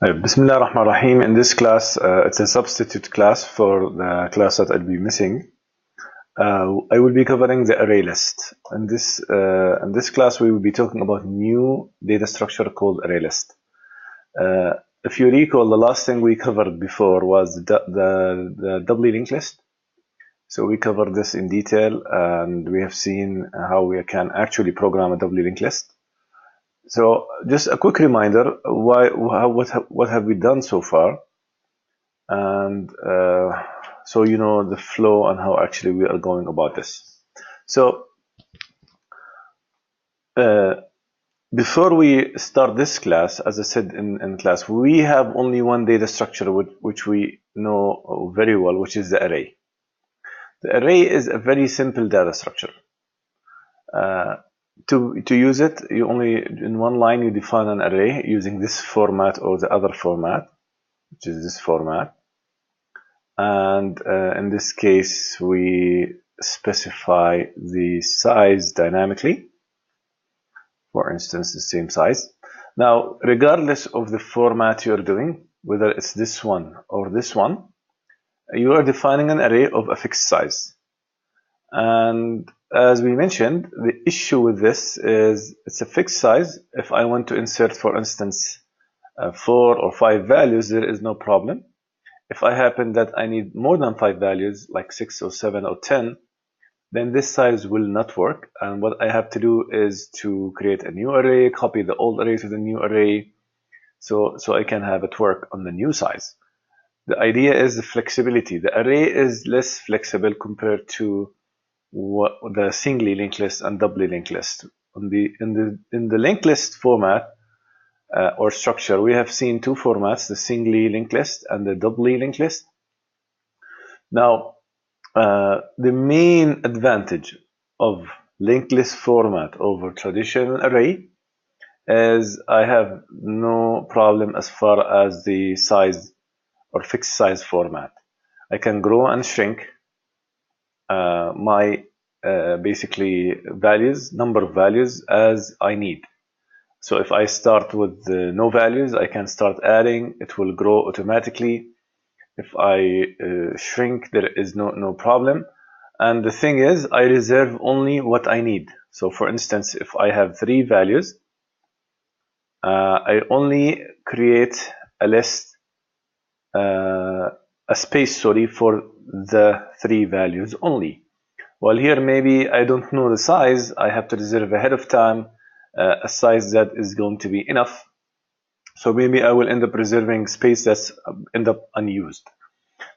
Bismillah ar-Rahman ar-Rahim. In this class, it's a substitute class for the class that I'll be missing. I will be covering the array list. In this class, we will be talking about new data structure called array list. If you recall, the last thing we covered before was the doubly linked list. So we covered this in detail, and we have seen how we can actually program a doubly linked list. So just a quick reminder, what have we done so far, and so you know the flow and how actually we are going about this. So before we start this class, as I said in class, we have only one data structure which we know very well, which is the array. The array is a very simple data structure. To use it, you only in one line you define an array using this format or the other format, which is this format, and in this case we specify the size dynamically, for instance the same size. Now regardless of the format you're doing, whether it's this one or this one, you are defining an array of a fixed size. And as we mentioned, the issue with this is it's a fixed size. If I want to insert, for instance, 4 or 5 values, there is no problem. If I happen that I need more than 5 values, like 6 or 7 or 10, then this size will not work. And what I have to do is to create a new array, copy the old array to the new array, so I can have it work on the new size. The idea is the flexibility. The array is less flexible compared to the singly linked list and doubly linked list. In the linked list format or structure, we have seen two formats: the singly linked list and the doubly linked list. Now, the main advantage of linked list format over traditional array is I have no problem as far as the size or fixed size format. I can grow and shrink my basically number of values as I need. So if I start with no values, I can start adding, it will grow automatically. If I shrink, there is no problem. And the thing is, I reserve only what I need. So for instance, if I have 3 values, I only create a list, a space, sorry, for the 3 values only. While here, maybe I don't know the size, I have to reserve ahead of time a size that is going to be enough. So maybe I will end up reserving space that's end up unused.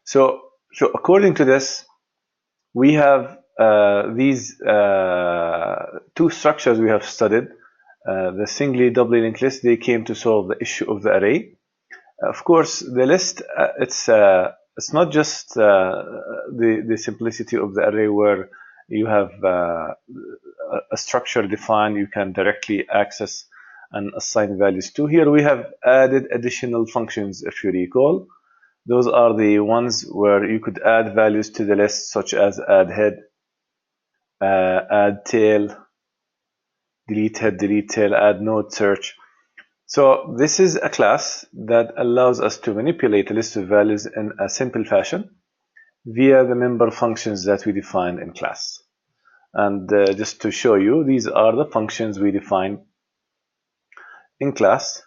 So according to this, we have these 2 structures we have studied. The singly doubly linked list, they came to solve the issue of the array. Of course, the list, it's not just the simplicity of the array where you have a structure defined you can directly access and assign values to. Here we have added additional functions, if you recall. Those are the ones where you could add values to the list, such as add head, add tail, delete head, delete tail, add node, search. So this is a class that allows us to manipulate a list of values in a simple fashion via the member functions that we defined in class. And just to show you, these are the functions we defined in class.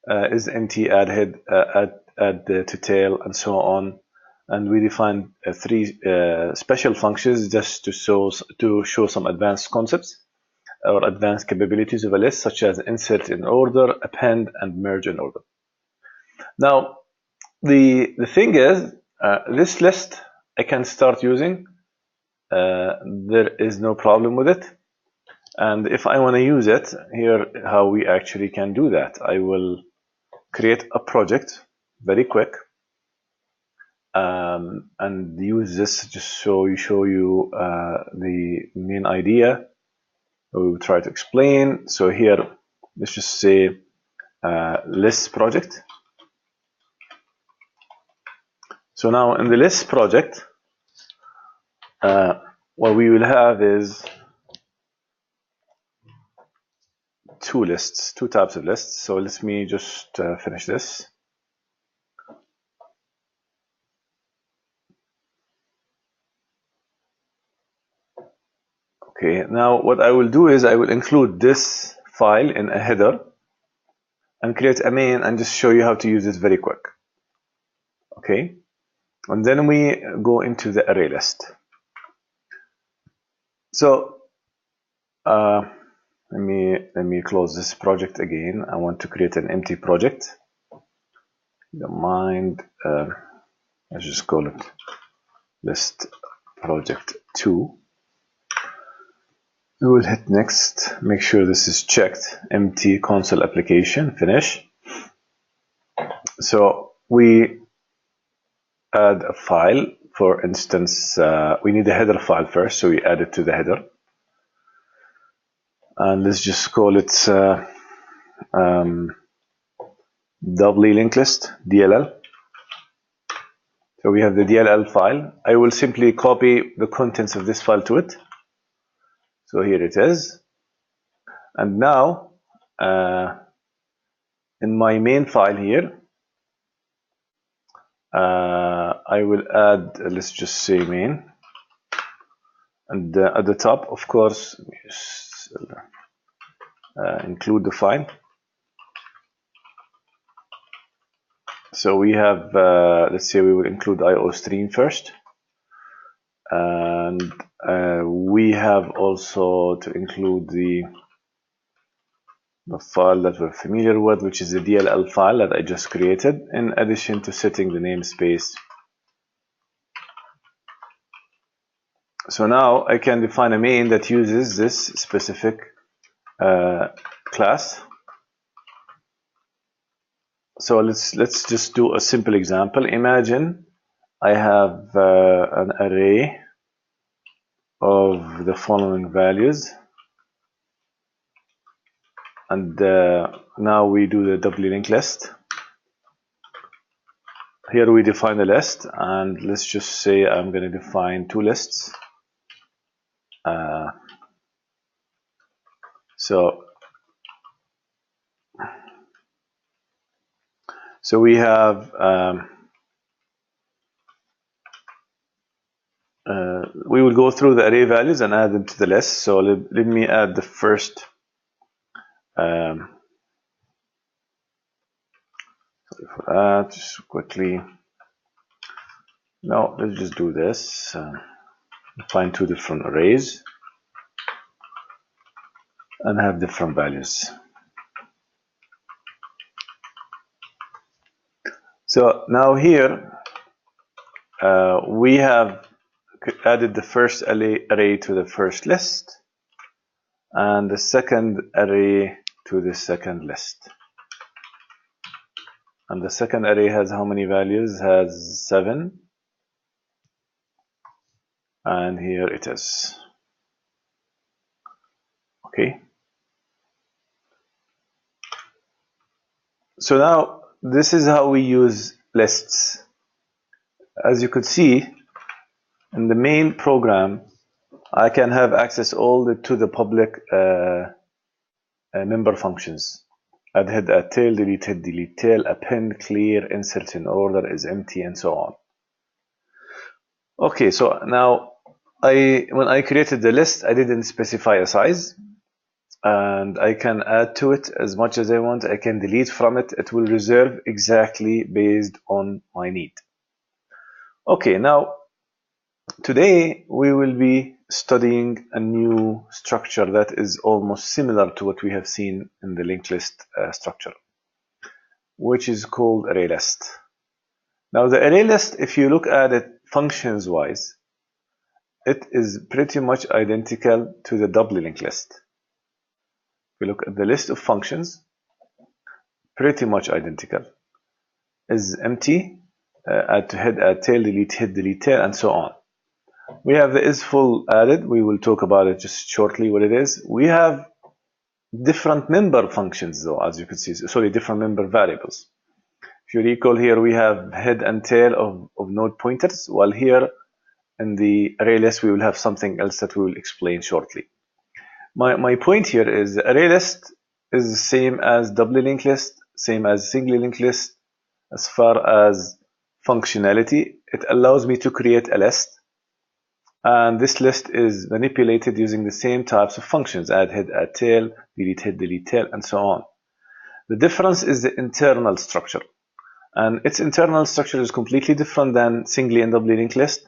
Is empty, add head, add to tail, and so on. And we defined 3 special functions just to show some advanced concepts or advanced capabilities of a list, such as insert in order, append, and merge in order. Now, the thing is, this list I can start using. There is no problem with it. And if I want to use it, here how we actually can do that. I will create a project very quick and use this just show you the main idea. We will try to explain. So here, let's just say list project. So now in the list project, what we will have is 2 types of lists. So let me just finish this. Okay, now what I will do is I will include this file in a header and create a main and just show you how to use it very quick. Okay, and then we go into the array list. So let me close this project again. I want to create an empty project. Don't mind. Let's just call it list project 2. We will hit next. Make sure this is checked. Empty console application. Finish. So we add a file. For instance, we need a header file first, so we add it to the header. And let's just call it doubly linked list, DLL. So we have the DLL file. I will simply copy the contents of this file to it. So here it is. And now, in my main file here, I will add, let's just say main. And at the top, of course, include the file. So we have, let's say we will include IO stream first. And we have also to include the file that we're familiar with, which is the DLL file that I just created, in addition to setting the namespace. So now I can define a main that uses this specific class. So let's just do a simple example. Imagine I have an array of the following values, and now we do the doubly linked list. Here we define the list, and let's just say I'm going to define 2 lists. So we have we will go through the array values and add them to the list. So let me add the first sorry for that, just quickly. No, let's just do this. Find 2 different arrays and have different values. So now here we have added the first array to the first list and the second array to the second list. And the second array has how many values? Has 7. And here it is. Okay. So now this is how we use lists. As you could see, in the main program, I can have access to the public member functions. Add head, add tail, delete head, delete tail, append, clear, insert in order, is empty, and so on. Okay, so now when I created the list, I didn't specify a size, and I can add to it as much as I want. I can delete from it. It will reserve exactly based on my need. Okay, now today we will be studying a new structure that is almost similar to what we have seen in the linked list structure, which is called ArrayList. Now the ArrayList, if you look at it functions wise, it is pretty much identical to the doubly linked list. If you look at the list of functions, pretty much identical. Is empty, add to head, add tail, delete head, delete tail, and so on. We have the isFull added. We will talk about it just shortly what it is. We have different member functions though, as you can see, sorry, different member variables. If you recall, here we have head and tail of node pointers, while here in the array list we will have something else that we will explain shortly. My point here is the array list is the same as doubly linked list, same as singly linked list. As far as functionality, it allows me to create a list And this list is manipulated using the same types of functions: add head, add tail, delete head, delete tail, and so on. The difference is the internal structure. And its internal structure is completely different than singly and doubly linked list,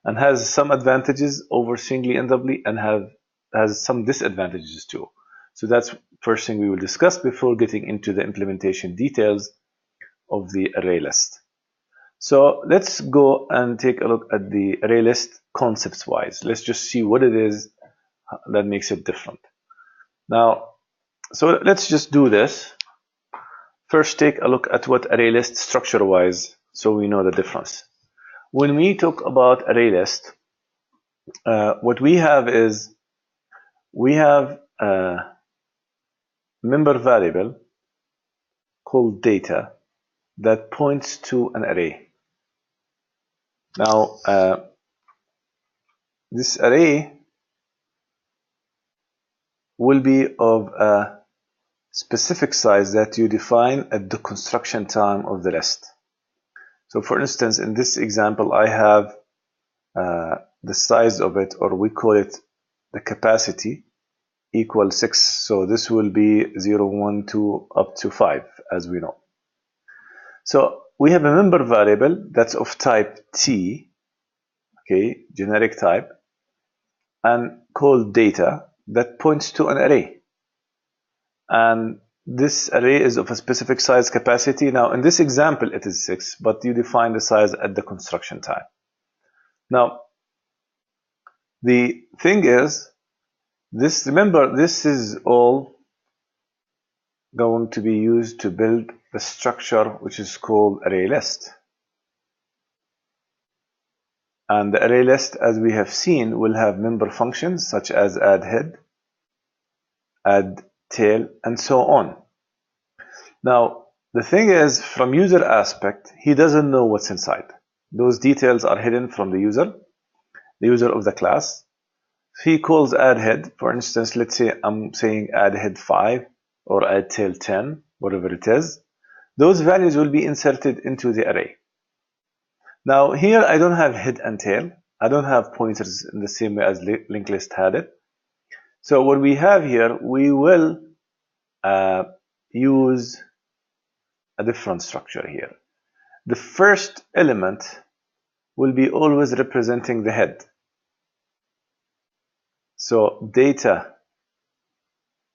and has some advantages over singly and doubly, and has some disadvantages too. So that's first thing we will discuss before getting into the implementation details of the array list. So let's go and take a look at the array list concepts wise. Let's just see what it is that makes it different. Now, so let's just do this. First, take a look at what array list structure wise, so we know the difference. When we talk about array list, what we have is we have a member variable called data that points to an array. Now, this array will be of a specific size that you define at the construction time of the list. So for instance, in this example, I have the size of it, or we call it the capacity, equal 6. So this will be 0, 1, 2, up to 5, as we know. So we have a member variable that's of type T, okay, generic type, and called data that points to an array. And this array is of a specific size, capacity. Now, in this example, it is 6, but you define the size at the construction time. Now, the thing is, remember, this is all going to be used to build the structure which is called array list. And the array list, as we have seen, will have member functions such as add head, add tail, and so on. Now, the thing is, from user aspect, he doesn't know what's inside. Those details are hidden from the user of the class. He calls add head. For instance, let's say I'm saying add head 5 or add tail 10, whatever it is. Those values will be inserted into the array. Now here I don't have head and tail. I don't have pointers in the same way as linked list had it. So what we have here, we will use a different structure here. The first element will be always representing the head. So data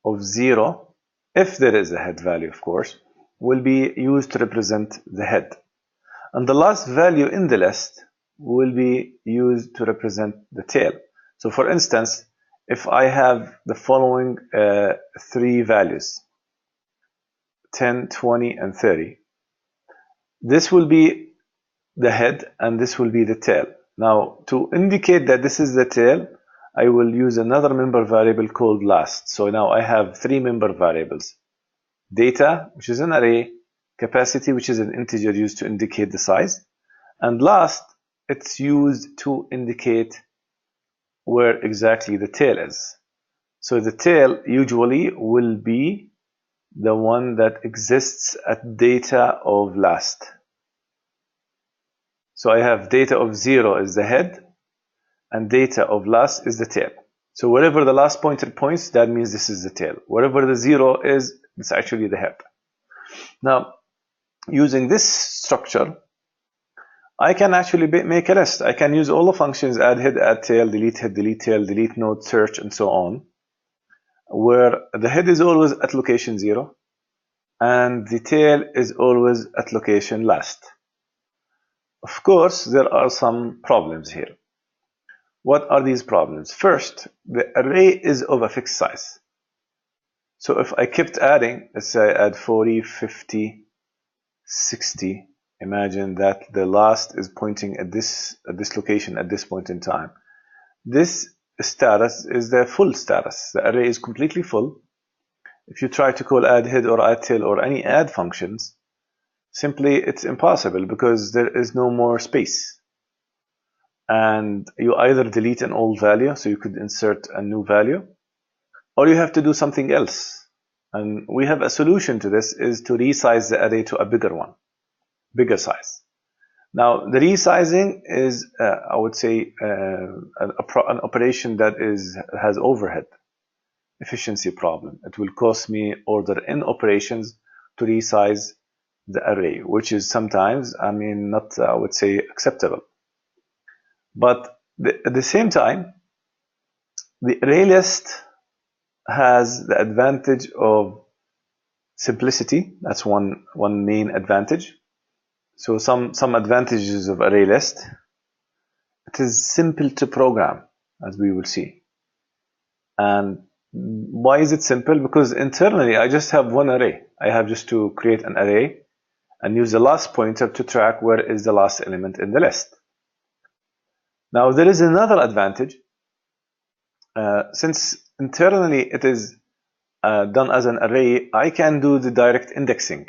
of 0, if there is a head value, of course, will be used to represent the head. And the last value in the list will be used to represent the tail. So for instance, if I have the following 3 values, 10, 20, and 30, this will be the head and this will be the tail. Now, to indicate that this is the tail, I will use another member variable called last. So now I have 3 member variables: data, which is an array; capacity, which is an integer used to indicate the size; and last, it's used to indicate where exactly the tail is. So the tail usually will be the one that exists at data of last. So I have data of 0 is the head, and data of last is the tail. So wherever the last pointer points, that means this is the tail. Wherever the 0 is, it's actually the head. Now, using this structure, I can actually make a list. I can use all the functions: add head, add tail, delete head, delete tail, delete node, search, and so on, where the head is always at location 0 and the tail is always at location last. Of course, there are some problems here. What are these problems? First, the array is of a fixed size. So if I kept adding, let's say I add 40, 50, 60, imagine that the last is pointing at this location at this point in time. This status is the full status. The array is completely full. If you try to call add head or add tail or any add functions, simply it's impossible because there is no more space. And you either delete an old value, so you could insert a new value, or you have to do something else. And we have a solution to this, is to resize the array to a bigger size. Now, the resizing is, I would say, an operation that has overhead efficiency problem. It will cost me order n operations to resize the array, which is sometimes, I mean, not, I would say, acceptable. But at the same time, the ArrayList has the advantage of simplicity. That's one main advantage. So some advantages of ArrayList. It is simple to program, as we will see. And why is it simple? Because internally, I just have one array. I have just to create an array and use the last pointer to track where is the last element in the list. Now, there is another advantage. Since internally it is done as an array, I can do the direct indexing.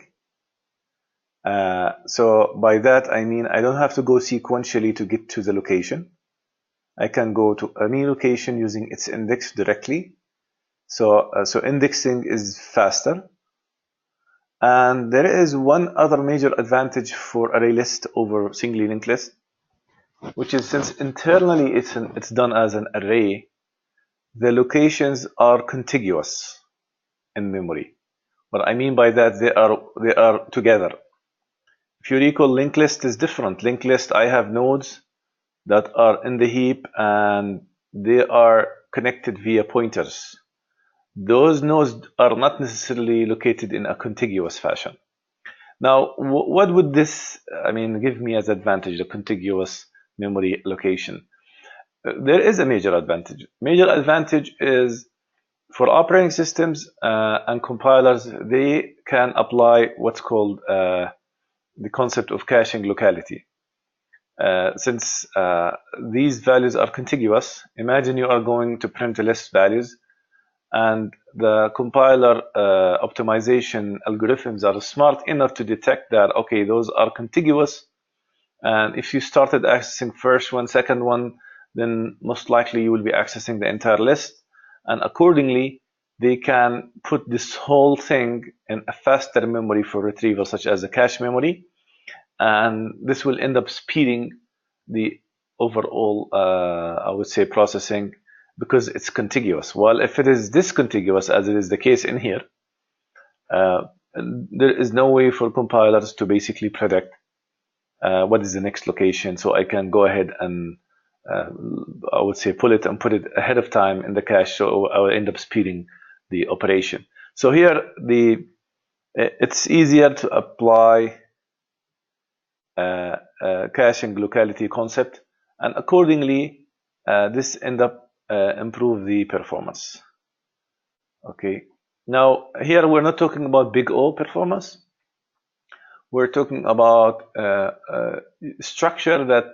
So by that, I mean I don't have to go sequentially to get to the location. I can go to any location using its index directly. So indexing is faster. And there is one other major advantage for ArrayList over singly linked list, which is since internally it's done as an array, the locations are contiguous in memory. What I mean by that, they are together. If you recall, linked list is different. Linked list, I have nodes that are in the heap and they are connected via pointers. Those nodes are not necessarily located in a contiguous fashion. Now, what would this, I mean, give me as advantage, the contiguous memory location? There is a major advantage. Major advantage is for operating systems and compilers, they can apply what's called the concept of caching locality. Since these values are contiguous, imagine you are going to print a list values and the compiler optimization algorithms are smart enough to detect that, okay, those are contiguous. And if you started accessing first one, second one, then most likely you will be accessing the entire list. And accordingly, they can put this whole thing in a faster memory for retrieval, such as a cache memory. And this will end up speeding the overall, I would say, processing because it's contiguous. While if it is discontiguous, as it is the case in here, there is no way for compilers to basically predict what is the next location. So I can go ahead and I would say pull it and put it ahead of time in the cache, so I will end up speeding the operation. So here it's easier to apply caching locality concept, and accordingly this end up improve the performance. Okay, now here we're not talking about big O performance. We're talking about structure that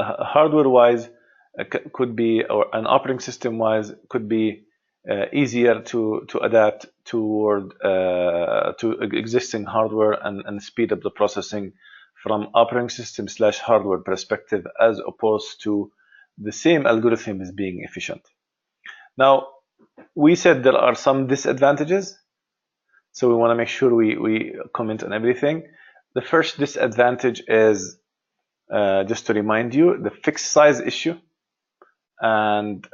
hardware-wise could be, or an operating system-wise could be easier to adapt toward to existing hardware and speed up the processing from operating system / hardware perspective, as opposed to the same algorithm is being efficient. Now, we said there are some disadvantages, so we want to make sure we comment on everything. The first disadvantage is, just to remind you, the fixed size issue. And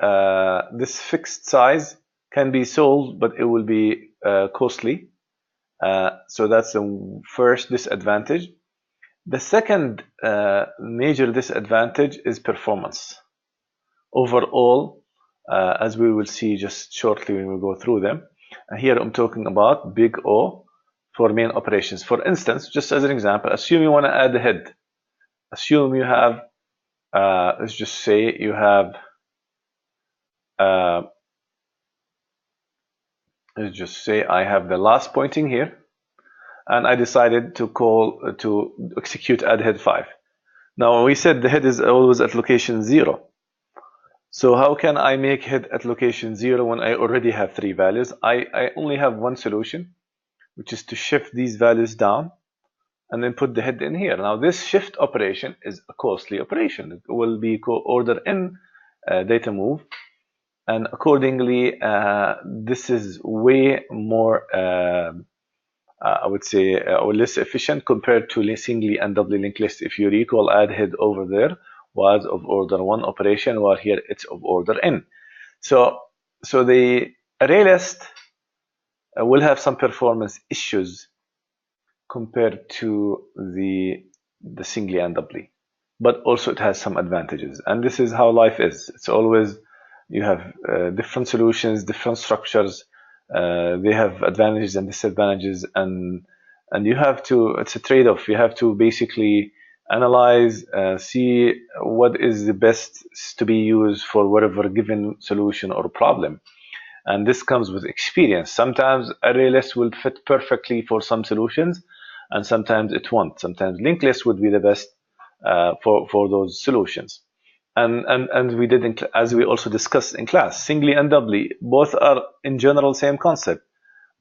this fixed size can be solved, but it will be costly. So that's the first disadvantage. The second major disadvantage is performance. Overall, as we will see just shortly when we go through them. And here I'm talking about big O for main operations. For instance, just as an example, assume you want to add a head. Assume you have, let's just say you have, let's just say I have the last pointing here, and I decided to execute add head 5. Now we said the head is always at location 0. So how can I make head at location 0 when I already have 3 values? I only have one solution, which is to shift these values down and then put the head in here. Now this shift operation is a costly operation. It will be order n data move, and accordingly this is way more I would say, or less efficient compared to singly and doubly linked list. If you recall, add head over there was of order 1 operation, while here it's of order n. So the array list will have some performance issues compared to the singly and doubly, but also it has some advantages. And this is how life is. It's always, you have different solutions, different structures. They have advantages and disadvantages, and you have to, it's a trade-off. You have to basically analyze, see what is the best to be used for whatever given solution or problem. And this comes with experience. Sometimes array list will fit perfectly for some solutions, and sometimes it won't. Sometimes linked list would be the best for those solutions. And we did, as we also discussed in class, singly and doubly, both are in general same concept,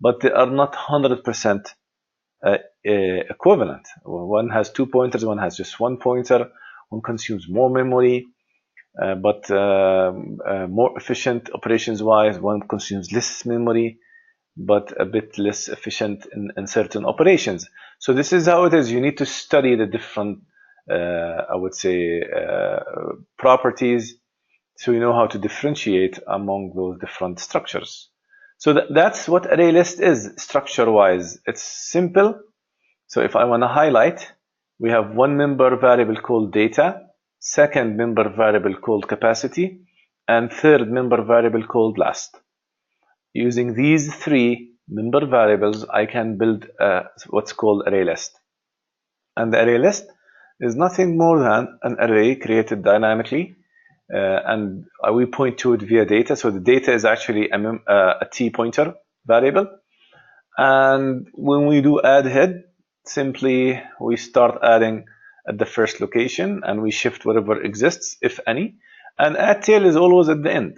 but they are not 100% equivalent. One has 2 pointers, one has just 1 pointer, one consumes more memory, but more efficient operations wise. One consumes less memory, but a bit less efficient in certain operations. So this is how it is. You need to study the different, I would say, properties, so you know how to differentiate among those different structures. So that's what ArrayList is structure-wise. It's simple. So if I want to highlight, we have one member variable called data, second member variable called capacity, and third member variable called last. Using these three member variables, I can build what's called ArrayList. And the ArrayList is nothing more than an array created dynamically, and we point to it via data. So the data is actually a t pointer variable. And when we do add head, simply we start adding at the first location, and we shift whatever exists, if any. And add tail is always at the end.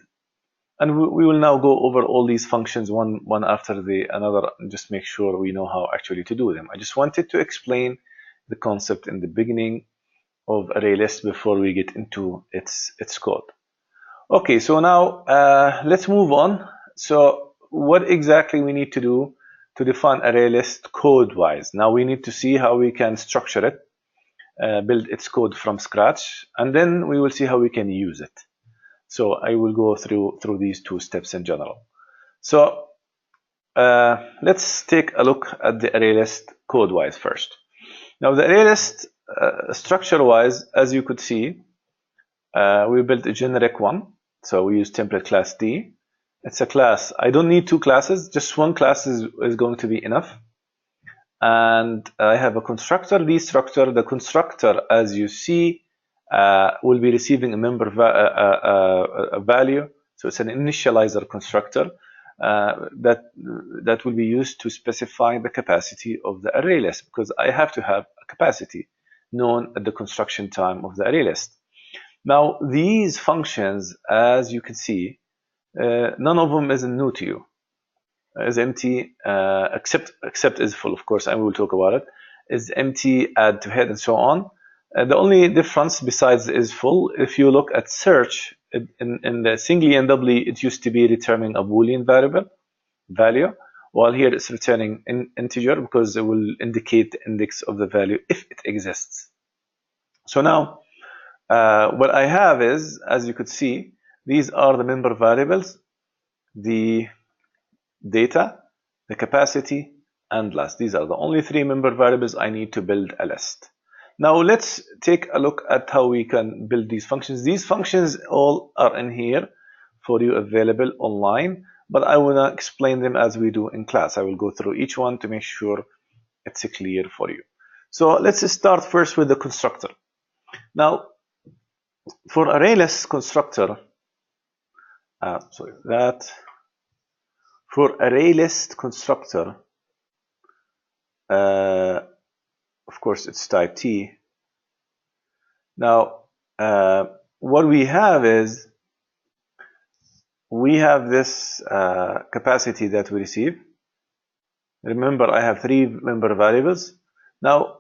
And we will now go over all these functions one after the another, and just make sure we know how actually to do them. I just wanted to explain the concept in the beginning of ArrayList before we get into its code. Okay, so now let's move on. So what exactly we need to do to define ArrayList code-wise? Now we need to see how we can structure it, build its code from scratch, and then we will see how we can use it. So I will go through these two steps in general. So let's take a look at the ArrayList code-wise first. Now the ArrayList structure-wise, as you could see, we built a generic one. So we use template class D. It's a class. I don't need two classes. Just one class is going to be enough. And I have a constructor, D structure. The constructor, as you see, will be receiving a member value. So it's an initializer constructor that will be used to specify the capacity of the array list, because I have to have a capacity known at the construction time of the array list. Now these functions, as you can see, none of them is new to you. Is empty, except is full, of course, and we will talk about it. Is empty, add to head, and so on. The only difference besides is full, if you look at search, in the singly and doubly, it used to be returning a Boolean value, while here it's returning an integer, because it will indicate the index of the value if it exists. So now, what I have is, as you could see, these are the member variables, the data, the capacity, and last. These are the only three member variables I need to build a list. Now let's take a look at how we can build these functions. These functions all are in here for you, available online, but I will not explain them as we do in class. I will go through each one to make sure it's clear for you. So let's start first with the constructor. Now for ArrayList constructor, for ArrayList constructor, of course, it's type T. Now, what we have is, we have this capacity that we receive. Remember, I have three member variables. Now,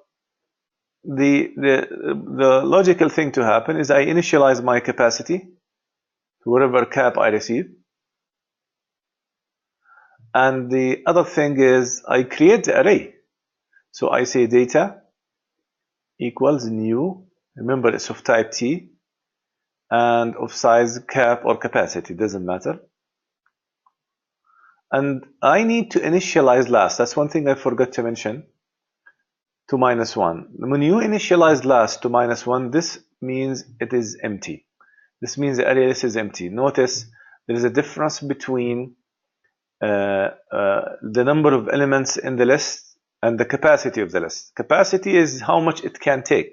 the logical thing to happen is I initialize my capacity to whatever cap I receive. And the other thing is I create the array. So I say data equals new, remember it's of type T, and of size cap or capacity, doesn't matter. And I need to initialize last. That's one thing I forgot to mention. To -1. When you initialize last to -1, this means it is empty. This means the array list is empty. Notice there is a difference between the number of elements in the list and the capacity of the list. Capacity is how much it can take,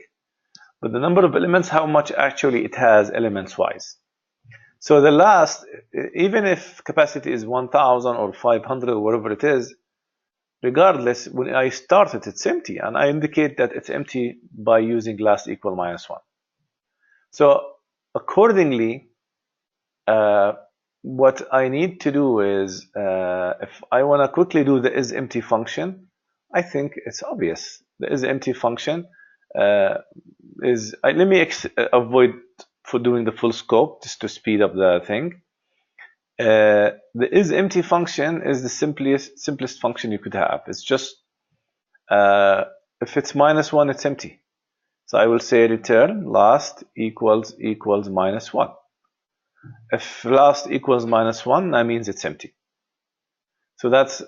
but the number of elements, how much actually it has elements wise. So the last, even if capacity is 1000 or 500 or whatever it is, regardless, when I start it, it's empty, and I indicate that it's empty by using last equal -1. So accordingly, what I need to do is, if I want to quickly do the isEmpty function, I think it's obvious. The isEmpty function is, let me avoid for doing the full scope just to speed up the thing. The isEmpty function is the simplest function you could have. It's just, if it's -1, it's empty. So I will say return last equals -1. If last equals -1, that means it's empty. So that's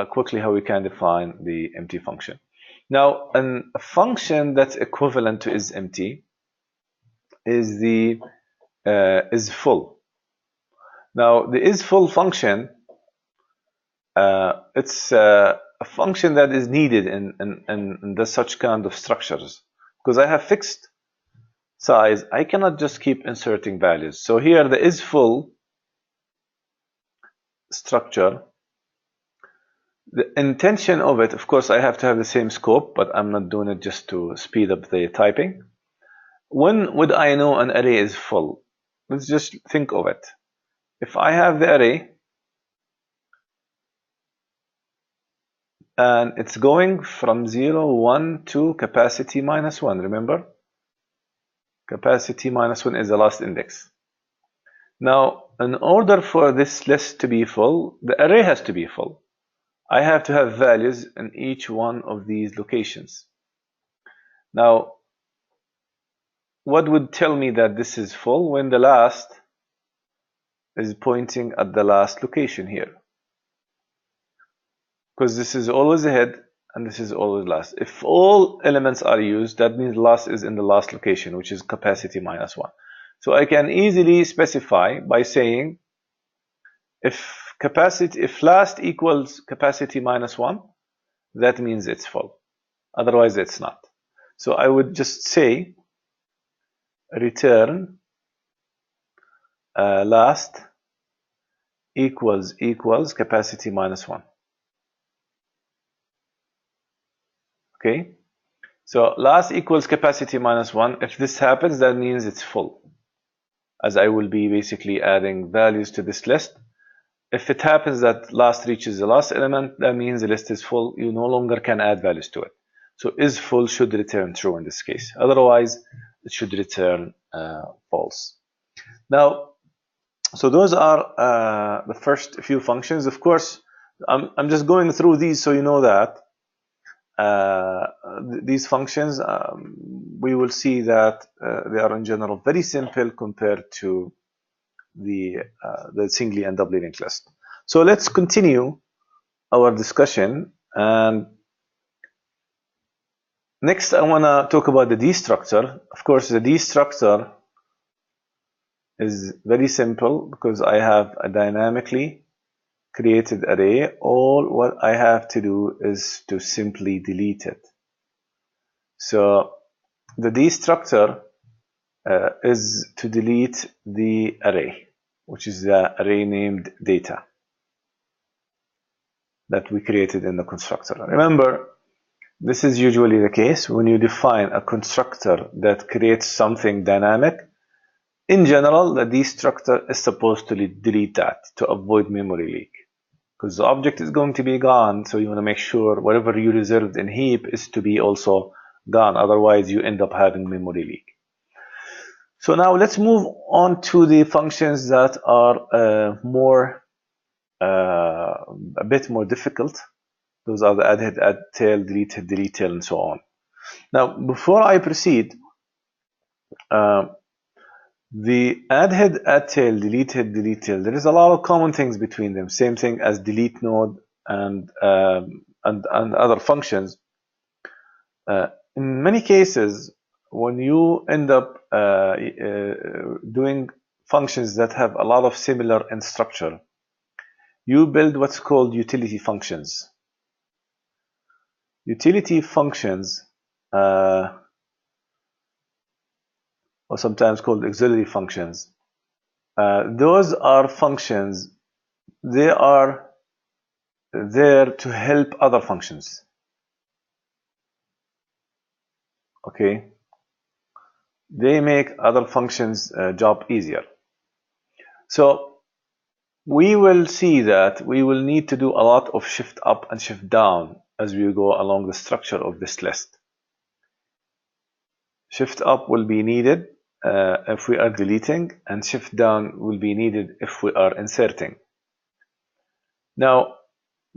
quickly how we can define the empty function. Now, a function that's equivalent to isEmpty is the isFull. Now, the isFull function, it's a function that is needed in such kind of structures, because I have fixed size. I cannot just keep inserting values. So here, the isFull structure, the intention of it, of course, I have to have the same scope, but I'm not doing it just to speed up the typing. When would I know an array is full? Let's just think of it. If I have the array and it's going from 0, 1 to capacity -1, remember? Capacity -1 is the last index. Now, in order for this list to be full, the array has to be full. I have to have values in each one of these locations. Now, what would tell me that this is full? When the last is pointing at the last location here. Because this is always ahead and this is always last. If all elements are used, that means last is in the last location, which is capacity -1. So I can easily specify by saying if last equals capacity -1, that means it's full. Otherwise, it's not. So I would just say return last equals capacity -1. Okay, so last equals capacity -1. If this happens, that means it's full, as I will be basically adding values to this list. If it happens that last reaches the last element, that means the list is full. You no longer can add values to it. So isFull should return true in this case. Otherwise, it should return false. Now, so those are the first few functions. Of course, I'm just going through these so you know that these functions, we will see that they are in general very simple compared to the singly and doubly linked list. So let's continue our discussion, and next I want to talk about the destructor. Of course, the destructor is very simple because I have a dynamically created array. All what I have to do is to simply delete it. So the destructor is to delete the array, which is the array named data that we created in the constructor. Remember, this is usually the case when you define a constructor that creates something dynamic. In general, the destructor is supposed to delete that to avoid memory leak, because the object is going to be gone, so you want to make sure whatever you reserved in heap is to be also gone. Otherwise, you end up having memory leak. So now let's move on to the functions that are a bit more difficult. Those are the add head, add tail, delete head, delete tail, and so on. Now, before I proceed, the add head, add tail, delete head, delete tail, there is a lot of common things between them. Same thing as delete node and other functions. In many cases, when you end up doing functions that have a lot of similar in structure, you build what's called utility functions. Utility functions, or sometimes called auxiliary functions, those are functions, they are there to help other functions. Okay, they make other functions job easier. So we will see that we will need to do a lot of shift up and shift down as we go along the structure of this list. Shift up will be needed if we are deleting, and shift down will be needed if we are inserting. Now,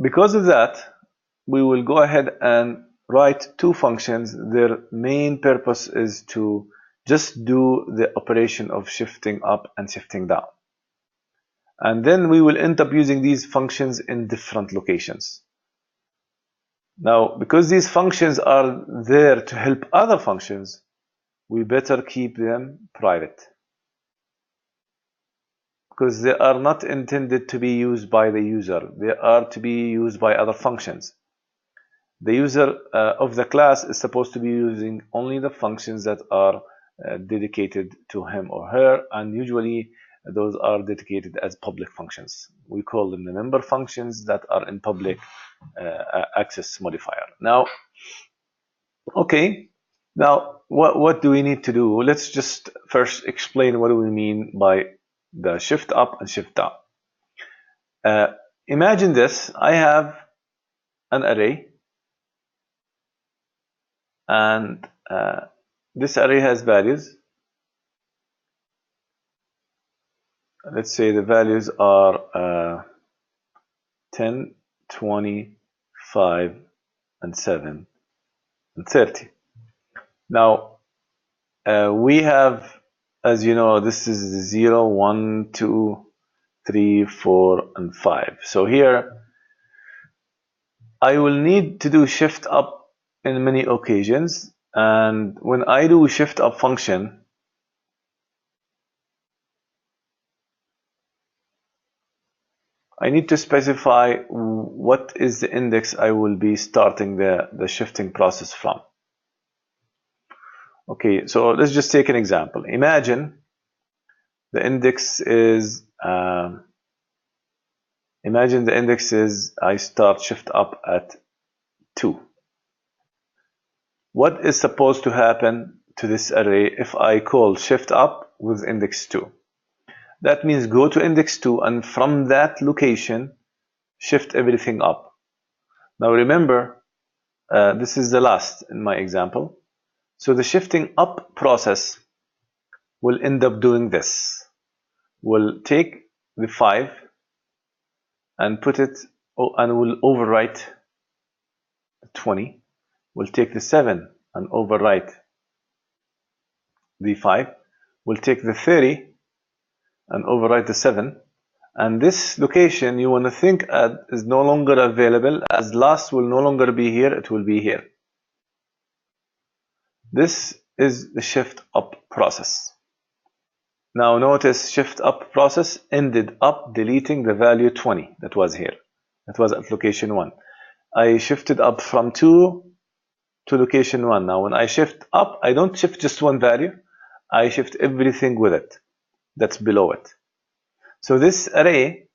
because of that, we will go ahead and write two functions. Their main purpose is to just do the operation of shifting up and shifting down. And then we will end up using these functions in different locations. Now, because these functions are there to help other functions, we better keep them private, because they are not intended to be used by the user. They are to be used by other functions. The user of the class is supposed to be using only the functions that are dedicated to him or her, and usually those are dedicated as public functions. We call them the member functions that are in public access modifier. Now, okay, now what do we need to do? Let's just first explain what do we mean by the shift up and shift down. Imagine this. I have an array, and this array has values. Let's say the values are 10, 20, 5, and 7, and 30. Now, we have, as you know, this is 0, 1, 2, 3, 4, and 5. So here, I will need to do shift up in many occasions. And when I do shift up function, I need to specify what is the index I will be starting the shifting process from. Okay, so let's just take an example. Imagine the index is I start shift up at 2. What is supposed to happen to this array if I call shift up with index 2? That means go to index 2, and from that location, shift everything up. Now remember, this is the last in my example. So the shifting up process will end up doing this. We'll take the 5 and put it, and we'll overwrite 20. We'll take the 7 and overwrite the 5. We'll take the 30 and overwrite the 7. And this location you want to think is no longer available, as last will no longer be here, it will be here. This is the shift up process. Now notice shift up process ended up deleting the value 20 that was here. That was at location 1. I shifted up from 2 to location 1. Now when I shift up, I don't shift just one value, I shift everything with it that's below it. So this array,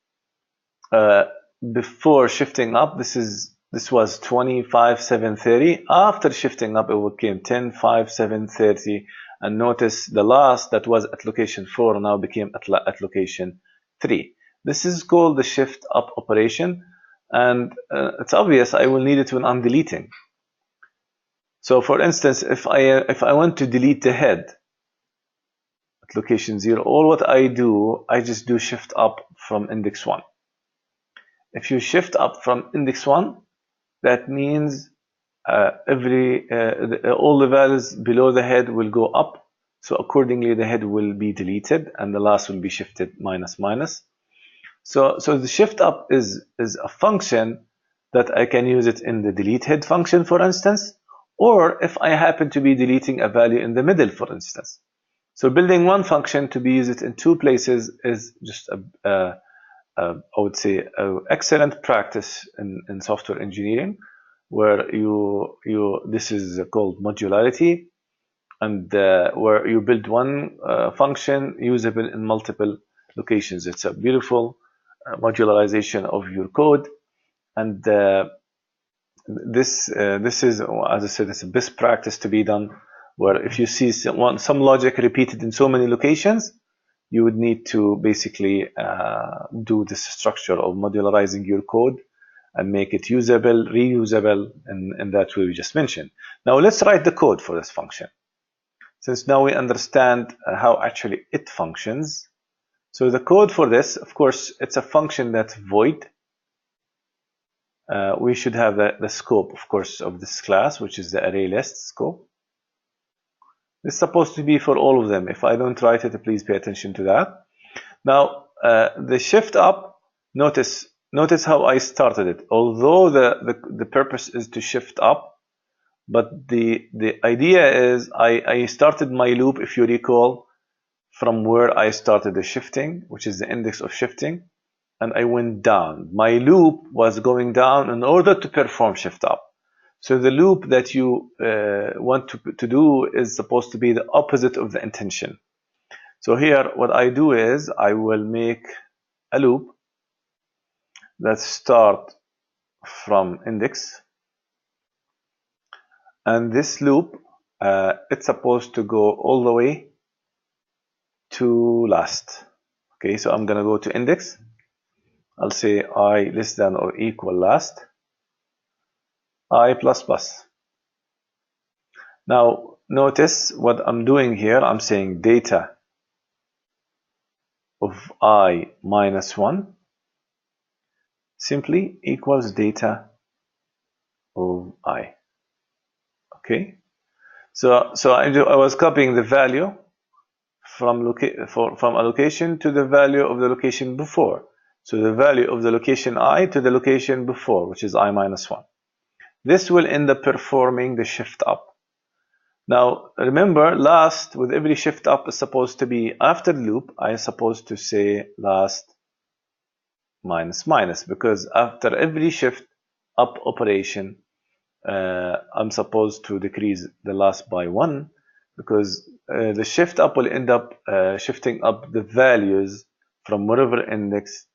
before shifting up, this was 20, 5, 7, 30. After shifting up, it became 10, 5, 7, 30. And notice the last that was at location 4 now became at location 3. This is called the shift up operation, and it's obvious I will need it when I'm deleting. So for instance, if I want to delete the head at location 0, all what I do, I just do shift up from index 1. If you shift up from index 1, that means all the values below the head will go up. So accordingly, the head will be deleted and the last will be shifted minus minus. So the shift up is a function that I can use it in the delete head function, for instance, or if I happen to be deleting a value in the middle, for instance. So building one function to be used in two places is just I would say excellent practice in software engineering, where this is called modularity, and where you build one function usable in multiple locations. It's a beautiful modularization of your code, and this is, as I said, it's a best practice to be done, where if you see some logic repeated in so many locations, you would need to basically do this structure of modularizing your code and make it usable, reusable in that way we just mentioned. Now let's write the code for this function. Since now we understand how actually it functions. So the code for this, of course, it's a function that's void. We should have the scope, of course, of this class, which is the ArrayList scope. It's supposed to be for all of them. If I don't write it, please pay attention to that. Now, the shift up, notice how I started it. Although the purpose is to shift up, but the idea is I started my loop, if you recall, from where I started the shifting, which is the index of shifting, and I went down. My loop was going down in order to perform shift up. So the loop that you want to do is supposed to be the opposite of the intention. So here, what I do is I will make a loop that starts from index, and this loop it's supposed to go all the way to last. Okay, so I'm gonna go to index. I'll say I less than or equal last, I plus plus. Now notice what I'm doing here. I'm saying data of I minus 1 simply equals data of I. Okay, so I was copying the value from a location to the value of the location before. So the value of the location I to the location before, which is I minus 1. This will end up performing the shift up. Now remember, last with every shift up is supposed to be after the loop. I am supposed to say last minus minus, because after every shift up operation, I'm supposed to decrease the last by 1, because the shift up will end up shifting up the values from whatever index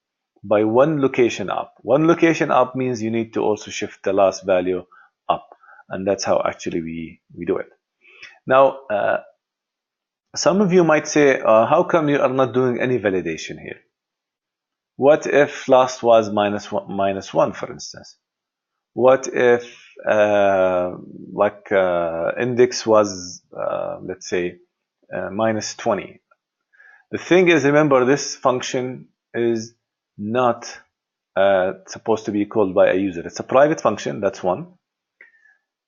by one location up. One location up means you need to also shift the last value up, and that's how actually we do it. Now, some of you might say, how come you are not doing any validation here? What if last was minus one, for instance? What if index was, let's say, minus 20? The thing is, remember, this function is not supposed to be called by a user. It's a private function, that's one.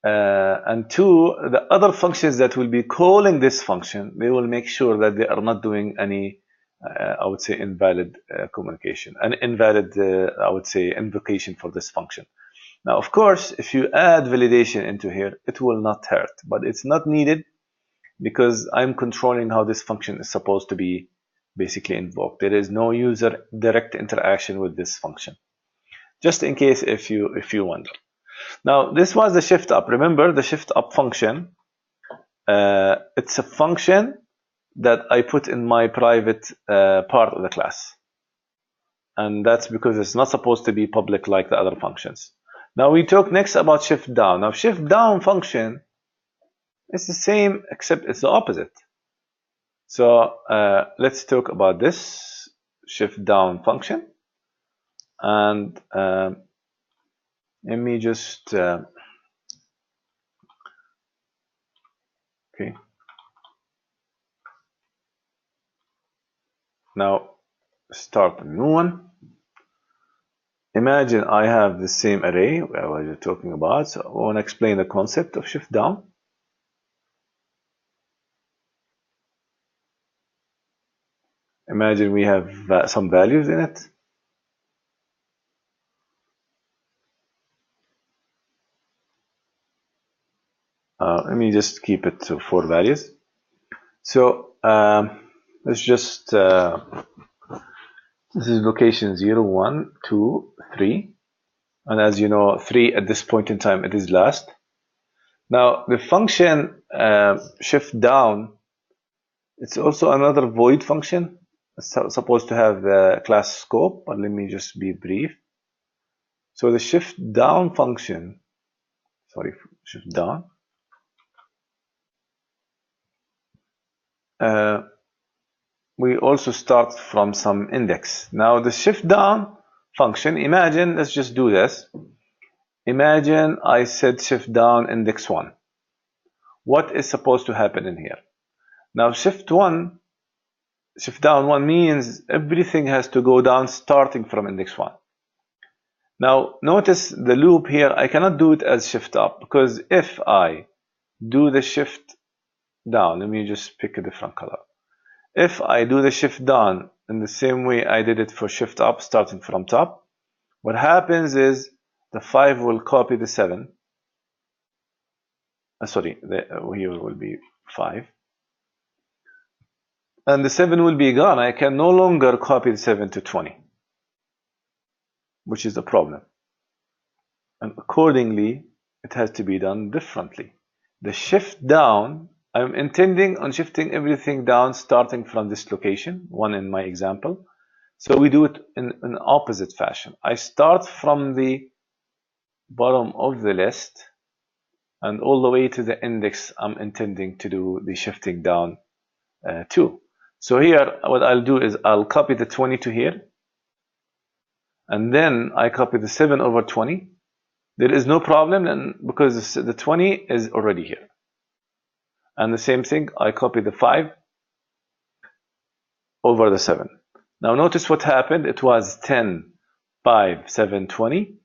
And two, the other functions that will be calling this function, they will make sure that they are not doing any, I would say, invalid communication, an invalid, I would say, invocation for this function. Now, of course, if you add validation into here, it will not hurt, but it's not needed because I'm controlling how this function is supposed to be basically invoked. There is no user direct interaction with this function, just in case if you wonder. Now, this was the shift up. Remember, the shift up function, it's a function that I put in my private part of the class. And that's because it's not supposed to be public like the other functions. Now we talk next about shift down. Now shift down function is the same, except it's the opposite. So let's talk about this shift down function. And let me just okay. Now start a new one. imagine I have the same array I was talking about. So I want to explain the concept of shift down. Imagine we have some values in it. Let me just keep it to 4 values. So let's just this is location 0, 1, 2, 3, and as you know, 3 at this point in time it is last. Now the function shift down, it's also another void function. It's supposed to have the class scope, but let me just be brief. So the shift down function, shift down, we also start from some index. Now the shift down function, imagine, let's just do this. Imagine I said shift down index 1. What is supposed to happen in here? Now shift down 1 means everything has to go down starting from index 1. Now notice the loop here, I cannot do it as shift up, because if I do the shift down, let me just pick a different color. If I do the shift down in the same way I did it for shift up starting from top, what happens is the 5 will copy the 7. Here will be 5. And the 7 will be gone. I can no longer copy the 7 to 20, which is a problem. And accordingly, it has to be done differently. The shift down, I'm intending on shifting everything down starting from this location, 1 in my example. So we do it in an opposite fashion. I start from the bottom of the list and all the way to the index I'm intending to do the shifting down to. So here, what I'll do is I'll copy the 20 to here, and then I copy the 7 over 20. There is no problem, and because the 20 is already here. And the same thing, I copy the 5 over the 7. Now notice what happened. It was 10, 5, 7, 20.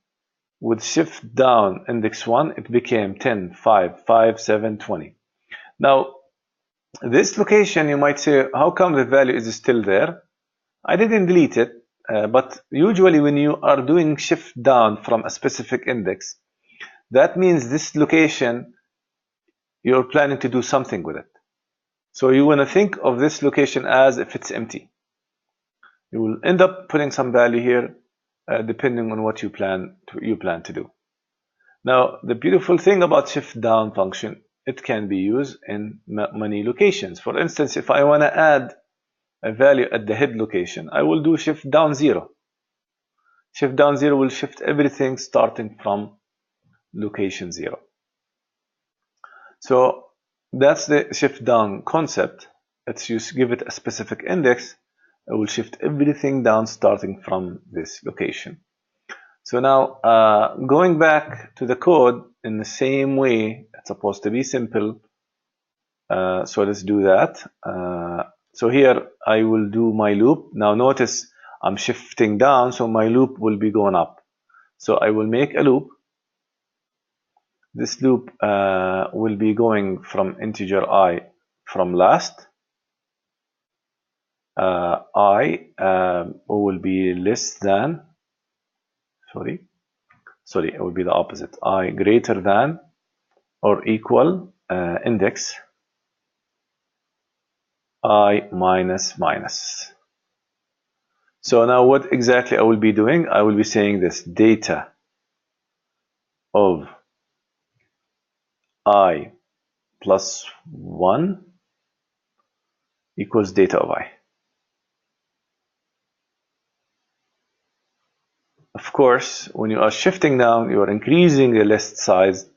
With shift down index 1, it became 10, 5, 5, 7, 20. Now, this location, you might say, how come the value is still there? I didn't delete it, but usually when you are doing shift down from a specific index, that means this location, you're planning to do something with it. So you want to think of this location as if it's empty. You will end up putting some value here, depending on what you plan to do. Now, the beautiful thing about shift down function, it can be used in many locations. For instance, if I want to add a value at the head location, I will do shift down 0. Shift down 0 will shift everything starting from location 0. So that's the shift down concept. Let's give it a specific index. I will shift everything down starting from this location. So now going back to the code in the same way, it's supposed to be simple. So let's do that. So here I will do my loop. Now notice I'm shifting down, so my loop will be going up. So I will make a loop. This loop will be going from integer I from last. I will be less than, it will be the opposite. I greater than or equal index I minus minus. So now what exactly I will be doing? I will be saying this: data of I plus 1 equals data of I. Of course, when you are shifting down, you are increasing the list size.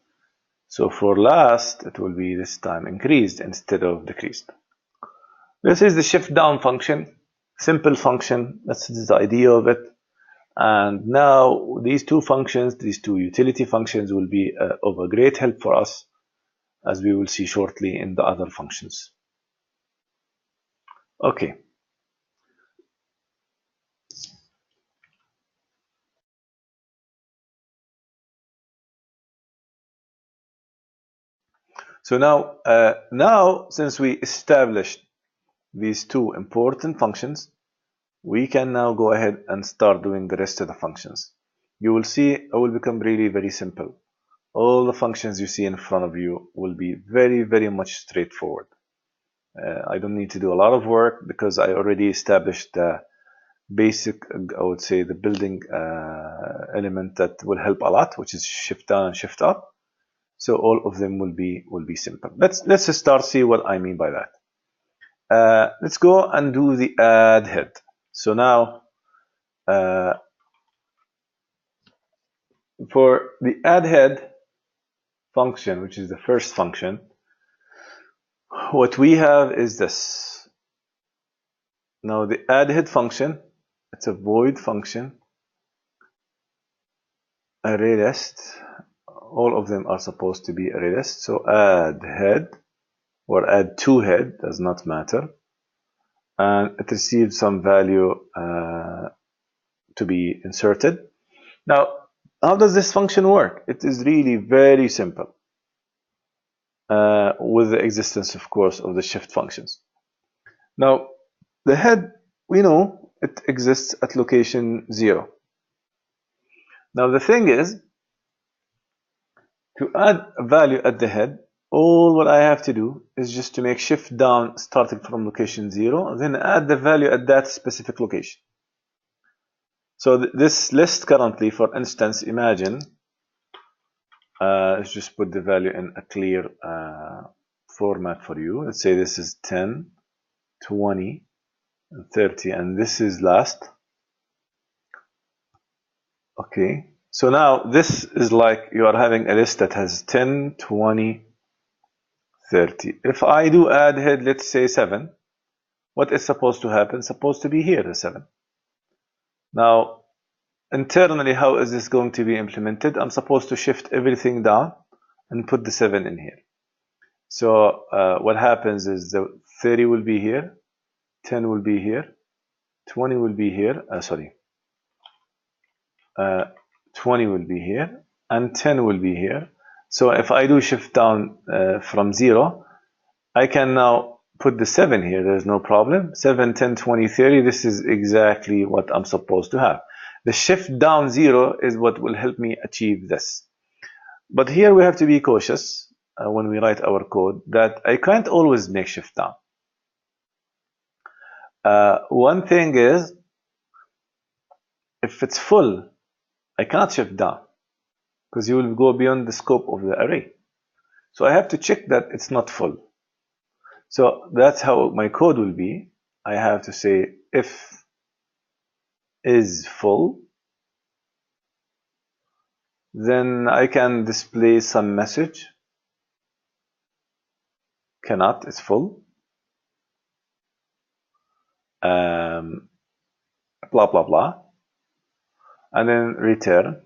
So for last, it will be this time increased instead of decreased. This is the shift down function, simple function. That's the idea of it. And now these two functions, these two utility functions, will be of a great help for us, as we will see shortly in the other functions. Okay. So now since we established these two important functions, we can now go ahead and start doing the rest of the functions. You will see it will become really very simple. All the functions you see in front of you will be very much straightforward. I don't need to do a lot of work because I already established the basic, I would say, the building element that will help a lot, which is shift down and shift up. So all of them will be simple. Let's start see what I mean by that. Let's go and do the add head. So now for the add head function, which is the first function, what we have is this. Now the add head function, it's a void function, ArrayList. All of them are supposed to be ArrayList. So add head or add to head does not matter, and it receives some value to be inserted. Now, how does this function work? It is really very simple, with the existence, of course, of the shift functions. Now, the head, we know it exists at location 0. Now, the thing is, to add a value at the head, all what I have to do is just to make shift down starting from location 0, then add the value at that specific location. So this list currently, for instance, imagine, let's just put the value in a clear format for you. Let's say this is 10, 20, and 30, and this is last. Okay, so now this is like you are having a list that has 10, 20, 30. If I do add head, let's say 7, what is supposed to happen? It's supposed to be here, the 7. Now, internally, how is this going to be implemented? I'm supposed to shift everything down and put the 7 in here. So what happens is the 30 will be here, 10 will be here, 20 will be here, 20 will be here, and 10 will be here. So if I do shift down from 0, I can now put the 7 here. There's no problem. 7, 10, 20, 30. This is exactly what I'm supposed to have. The shift down 0 is what will help me achieve this. But here we have to be cautious when we write our code that I can't always make shift down. One thing is, if it's full, I cannot shift down because you will go beyond the scope of the array. So I have to check that it's not full. So that's how my code will be. I have to say if is full, then I can display some message. Cannot, it's full. Blah blah blah, and then return.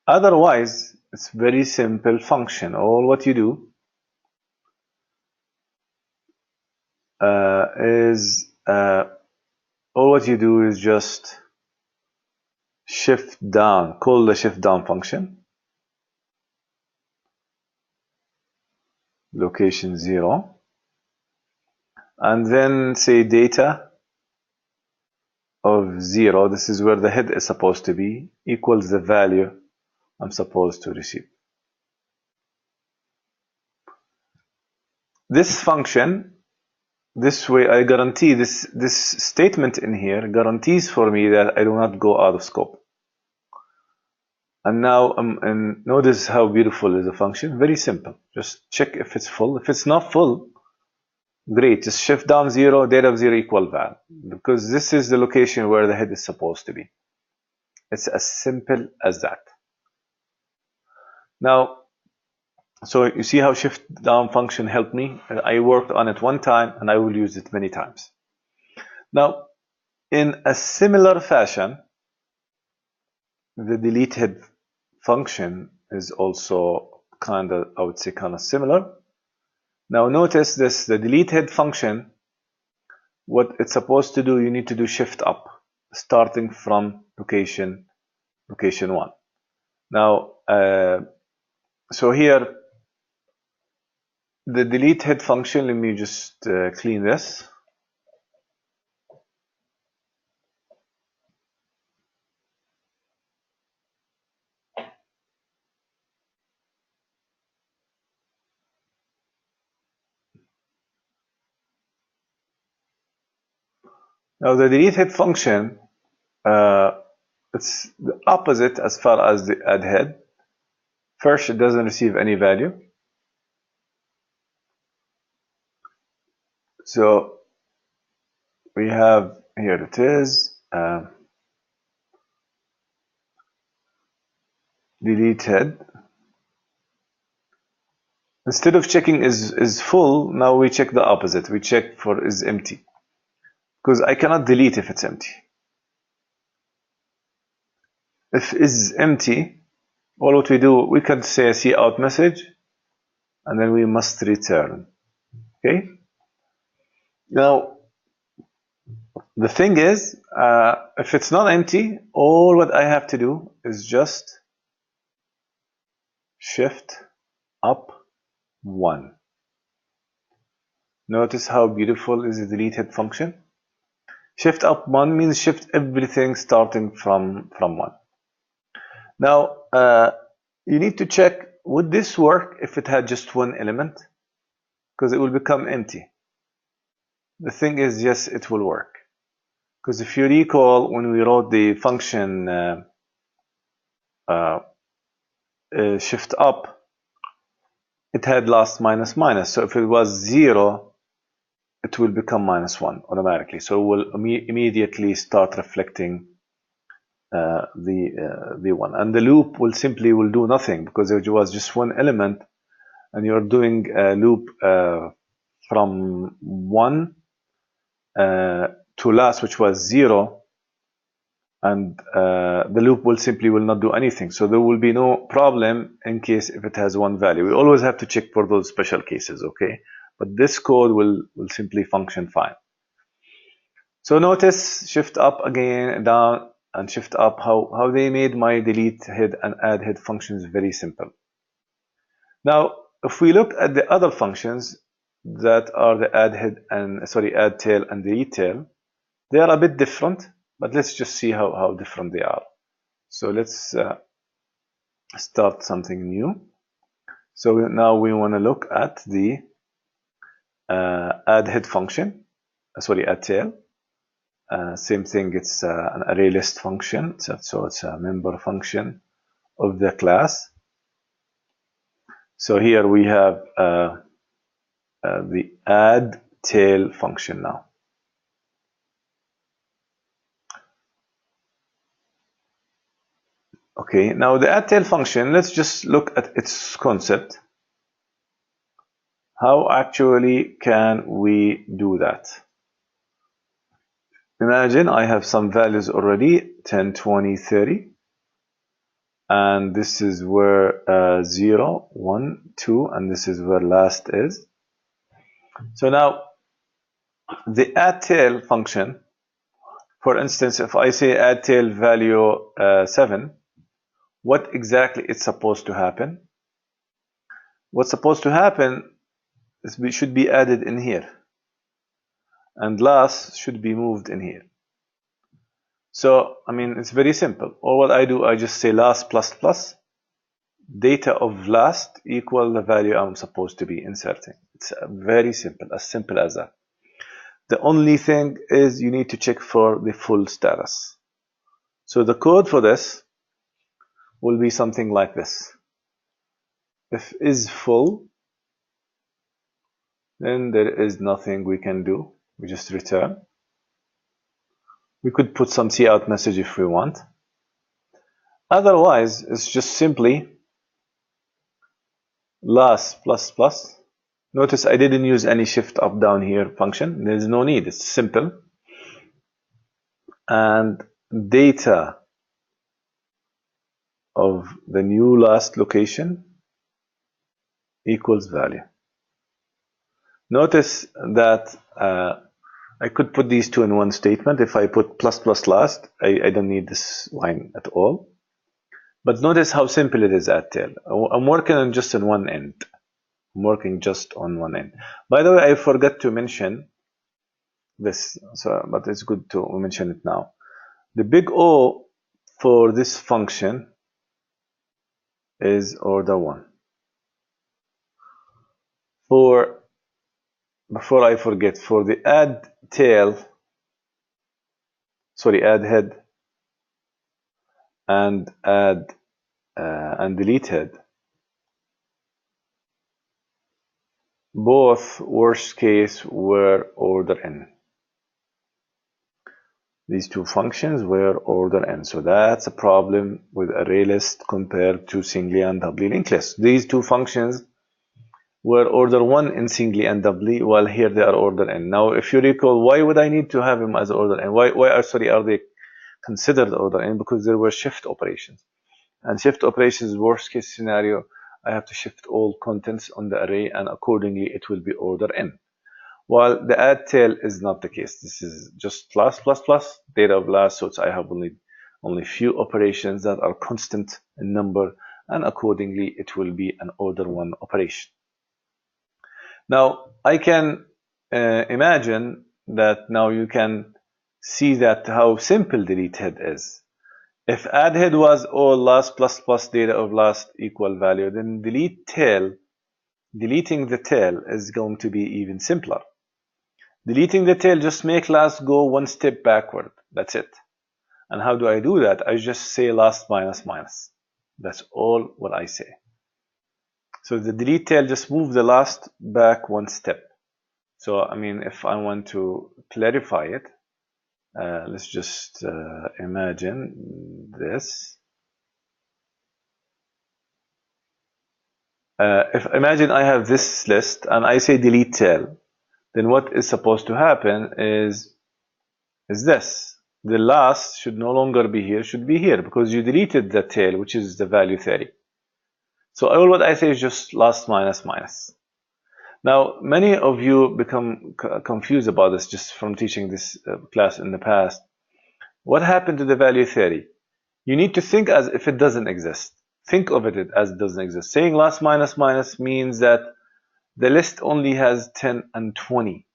Otherwise, it's very simple function. All what you do is just shift down, call the shift down function, location 0, and then say data of 0, this is where the head is supposed to be, equals the value I'm supposed to receive. This function, this way I guarantee this statement in here guarantees for me that I do not go out of scope. And now, and notice how beautiful is the function. Very simple. Just check if it's full. If it's not full, great. Just shift down 0, data of 0 equal val, because this is the location where the head is supposed to be. It's as simple as that. Now, so you see how shift down function helped me. I worked on it one time and I will use it many times. Now, in a similar fashion, the delete head function is also kind of, I would say, kind of similar. Now notice this, the delete head function, what it's supposed to do, you need to do shift up, starting from location 1. Now, so here, the delete head function, let me just clean this. Now the delete head function, it's the opposite as far as the add head. First, it doesn't receive any value. So we have, here it is, delete head. Instead of checking is full, now we check the opposite. We check for is empty, because I cannot delete if it's empty. If is empty, all what we do, we can say a cout message, and then we must return. Okay. Now the thing is, if it's not empty, all what I have to do is just shift up 1. Notice how beautiful is the delete head function. Shift up 1 means shift everything starting from 1. Now you need to check, would this work if it had just one element? Because it will become empty. The thing is, yes, it will work. Because if you recall, when we wrote the function shift up, it had last minus minus. So if it was 0, it will become -1 automatically. So it will immediately start reflecting the 1. And the loop will simply do nothing, because it was just one element, and you're doing a loop from 1 to last, which was 0, and the loop will simply not do anything. So there will be no problem in case if it has one value. We always have to check for those special cases, okay? But this code will simply function fine. So notice shift up again, down, and shift up, how they made my delete head and add head functions very simple. Now, if we look at the other functions that are the add head and add tail and delete tail, they are a bit different, but let's just see how different they are. So let's start something new. So now we want to look at the add head function, add tail. Same thing, it's an ArrayList function, so it's a member function of the class. So here we have the add tail function now. Okay, now the add tail function, let's just look at its concept. How actually can we do that? Imagine I have some values already, 10, 20, 30. And this is where 0, 1, 2, and this is where last is. So now, the add tail function, for instance, if I say add tail value 7, what exactly is supposed to happen? What's supposed to happen is we should be added in here, and last should be moved in here. So, I mean, it's very simple. All what I do, I just say last plus plus, data of last equal the value I'm supposed to be inserting. It's very simple, as simple as that. The only thing is you need to check for the full status. So the code for this will be something like this. If is full, then there is nothing we can do. We just return. We could put some cout message if we want. Otherwise, it's just simply last plus plus. Notice I didn't use any shift up down here function. There's no need. It's simple. And data of the new last location equals value. Notice that I could put these two in one statement. If I put plus plus last, I don't need this line at all. But notice how simple it is at tail. I'm working on just on one end. I'm working just on one end. By the way, I forgot to mention this, but it's good to mention it now. The big O for this function is order 1. Before I forget, for the add head and add and delete head, both worst case were order n. These two functions were order n. So that's a problem with ArrayList compared to singly and doubly linked list. These two functions were order 1 in singly and doubly, while here they are order n. Now, if you recall, why would I need to have them as order n? Why are they considered order n? Because there were shift operations. And shift operations, worst case scenario, I have to shift all contents on the array, and accordingly it will be order n. While the add tail is not the case. This is just plus data of last, so I have only few operations that are constant in number, and accordingly it will be an order 1 operation. Now I can imagine that now you can see that how simple delete head is. If add head was all last plus data of last equal value, then deleting the tail is going to be even simpler. Deleting the tail, just make last go one step backward. That's it. And how do I do that? I just say last minus minus. That's all what I say. So the delete tail, just move the last back one step. So I mean, if I want to clarify it, let's just imagine this. Imagine I have this list and I say delete tail. Then what is supposed to happen is this. The last should no longer be here, should be here, because you deleted the tail, which is the value 30. So all what I say is just last minus minus. Now, many of you become confused about this just from teaching this class in the past. What happened to the value 30? You need to think as if it doesn't exist. Think of it as it doesn't exist. Saying last minus minus means that the list only has 10 and 20.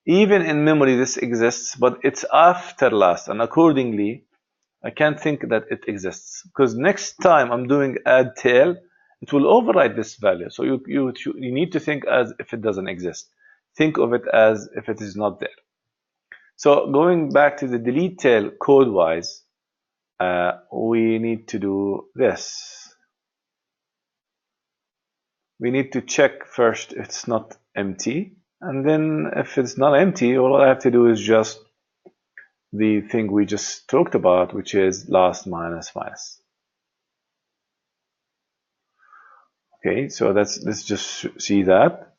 Even in memory this exists, but it's after last, and accordingly I can't think that it exists, because next time I'm doing add tail, it will override this value. So you need to think as if it doesn't exist. Think of it as if it is not there. So going back to the delete tail code-wise, we need to do this. We need to check first if it's not empty, and then if it's not empty, all I have to do is just the thing we just talked about, which is last minus minus. Okay, so let's just see that.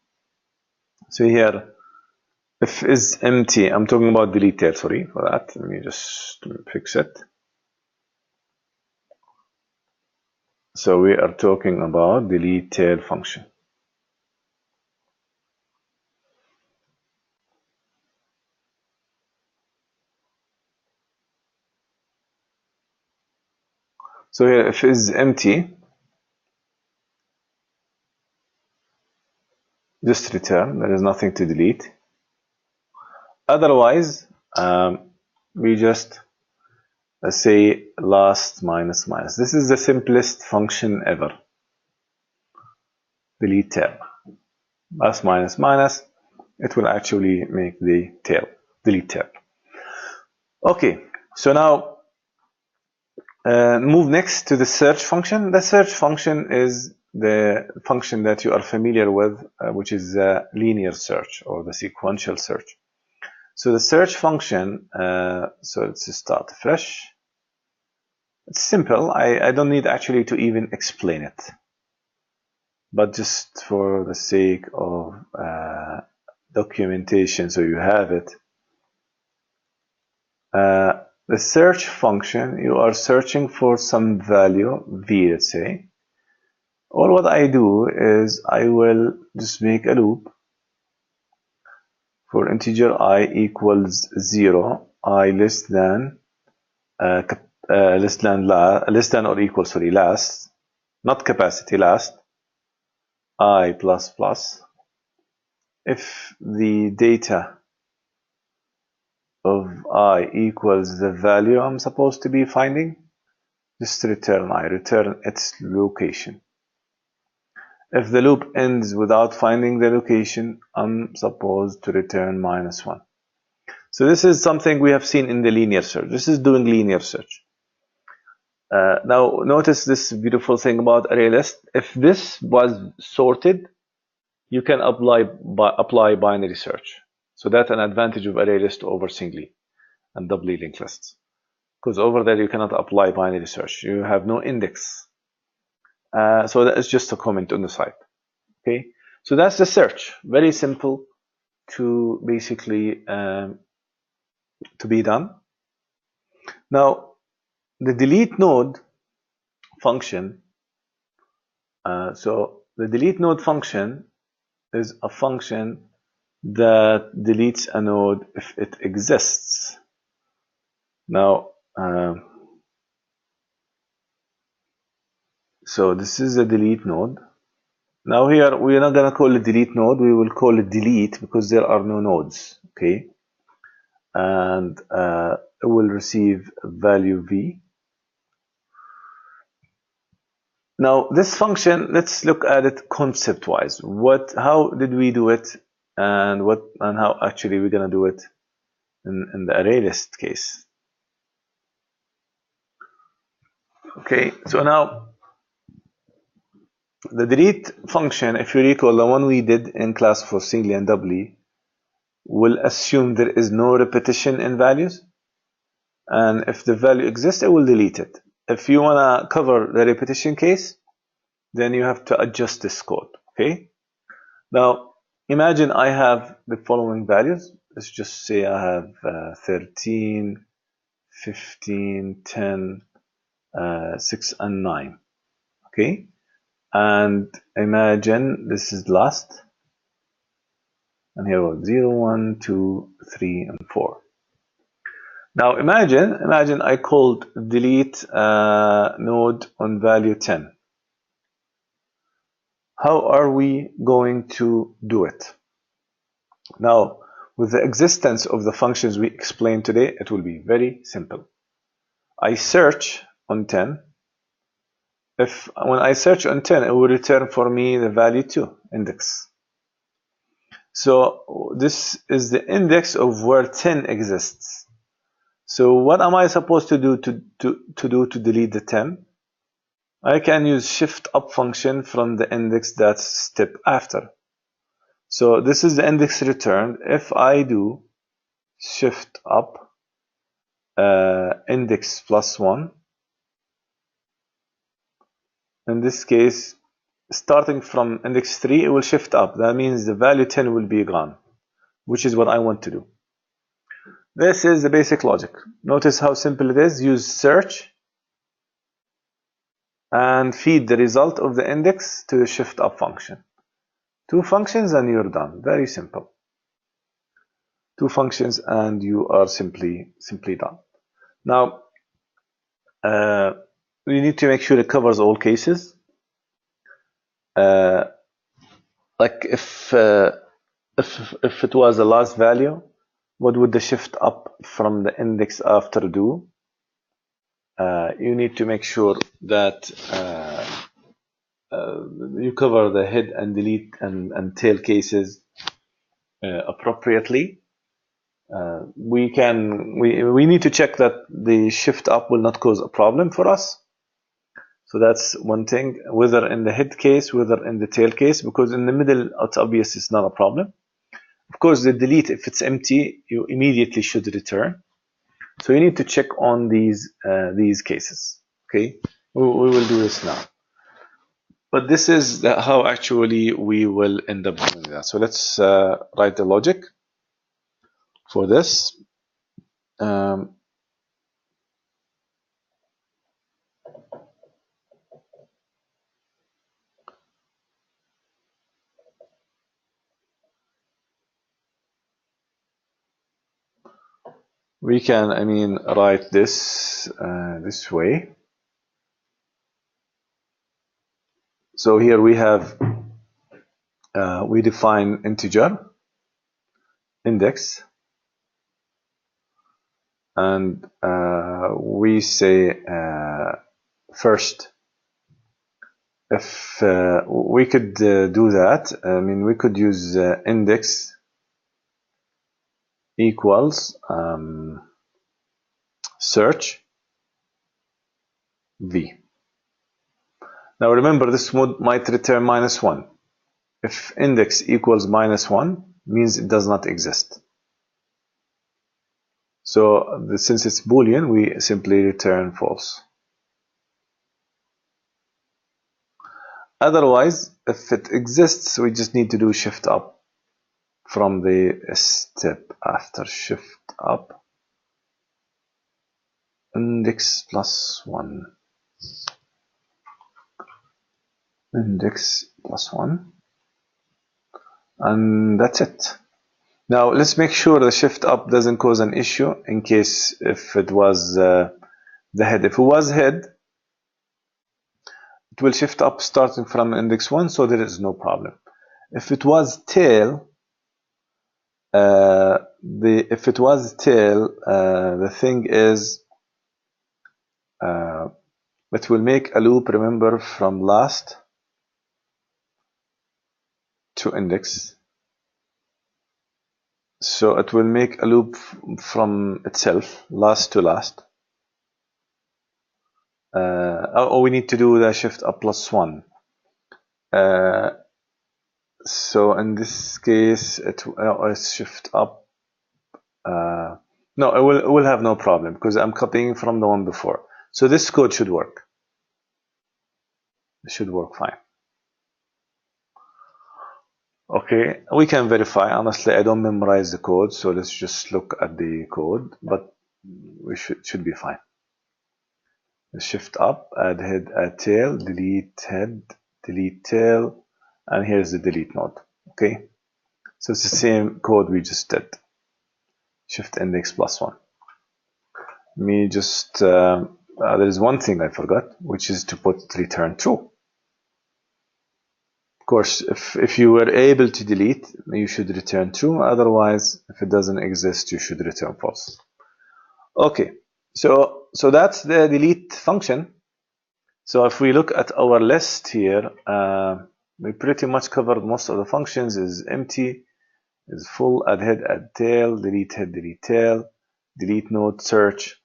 So here, if is empty, I'm talking about delete tail, sorry for that. Let me just fix it. So we are talking about delete tail function. So here, if is empty, just return. There is nothing to delete. Otherwise, we just say last minus minus. This is the simplest function ever. Delete tail. Last minus minus. It will actually make the tail. Delete tail. Okay, so now move next to the search function. The search function is the function that you are familiar with, which is the linear search or the sequential search. So the search function, so let's start fresh. It's simple. I don't need actually to even explain it. But just for the sake of documentation, so you have it. The search function, you are searching for some value, v, let's say. Or what I do is I will just make a loop for integer I equals 0, I less than or equal, sorry, last, not capacity, last. I plus plus. If the data of I equals the value I'm supposed to be finding, just return I, return its location. If the loop ends without finding the location, I'm supposed to return -1. So this is something we have seen in the linear search. This is doing linear search. Now notice this beautiful thing about ArrayList. If this was sorted, you can apply binary search. So that's an advantage of ArrayList over singly and doubly linked lists. Because over there you cannot apply binary search. You have no index. So that is just a comment on the side. Okay, so that's the search. Very simple to basically to be done. Now the delete node function. So the delete node function is a function that deletes a node if it exists. Now, so this is a delete node. Now here we are not going to call it delete node. We will call it delete because there are no nodes. Okay, and it will receive value v. Now this function, let's look at it concept-wise. How did we do it, and how actually we're gonna do it in the ArrayList case. Okay, so now the delete function, if you recall, the one we did in class for singly and doubly, will assume there is no repetition in values, and if the value exists, it will delete it. If you wanna cover the repetition case, then you have to adjust this code. Okay, now imagine I have the following values. Let's just say I have 13, 15, 10, 6 and 9. Okay, and imagine this is last, and here we go 0, 1, 2, 3 and 4. Now imagine I called delete node on value 10. How are we going to do it? Now, with the existence of the functions we explained today, it will be very simple. I search on 10. When I search on 10, it will return for me the value 2 index. So this is the index of where 10 exists. So what am I supposed to do to delete the 10? I can use shift up function from the index that's step after. So this is the index returned. If I do shift up index +1, in this case, starting from index 3, it will shift up. That means the value 10 will be gone, which is what I want to do. This is the basic logic. Notice how simple it is. Use search and feed the result of the index to the shift up function. 2 functions and you're done. Very simple. 2 functions and you are simply done. Now, we need to make sure it covers all cases. Like if it was the last value, what would the shift up from the index after do? You need to make sure that you cover the head and delete and tail cases appropriately. We need to check that the shift up will not cause a problem for us. So that's one thing, whether in the head case, whether in the tail case, because in the middle, it's obvious it's not a problem. Of course, the delete, if it's empty, you immediately should return. So you need to check on these cases. Okay, we will do this now. But this is how actually we will end up doing that. So let's write the logic for this. We can, write this this way. So here we have we define integer index, and we say first, if we could do that, I mean, we could use index equals search v. Now remember, this might return -1. If index equals -1, means it does not exist. So since it's Boolean, we simply return false. Otherwise, if it exists, we just need to do shift up from the step after shift up, index +1, index +1, and that's it. Now let's make sure the shift up doesn't cause an issue in case if it was the head. If it was head, it will shift up starting from index 1, so there is no problem. If it was tail, the thing is, it will make a loop, remember, from last to index. So it will make a loop from itself, last to last. We need to do the shift up +1. So in this case, it's shift up. No, it will have no problem because I'm copying from the one before. So this code should work. It should work fine. Okay, we can verify. Honestly, I don't memorize the code, so let's just look at the code, but we should be fine. Shift up, add head, add tail, delete head, delete tail, and here's the delete node. Okay, so it's the same code we just did. Shift index +1. Me just there is one thing I forgot, which is to put return true. Of course, if you were able to delete, you should return true. Otherwise, if it doesn't exist, you should return false. Okay, so that's the delete function. So if we look at our list here, we pretty much covered most of the functions. Is empty, is full, add head, add tail, delete head, delete tail, delete node, search.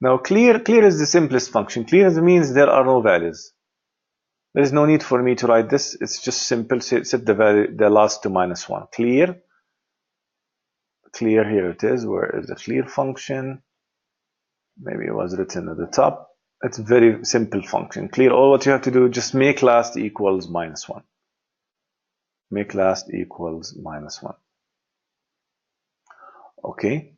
Now clear is the simplest function. Clear means there are no values. There is no need for me to write this. It's just simple. Set the value, the last to -1. Clear, here it is. Where is the clear function? Maybe it was written at the top. It's a very simple function. Clear, all what you have to do, just make last equals -1. Make last equals -1. Okay.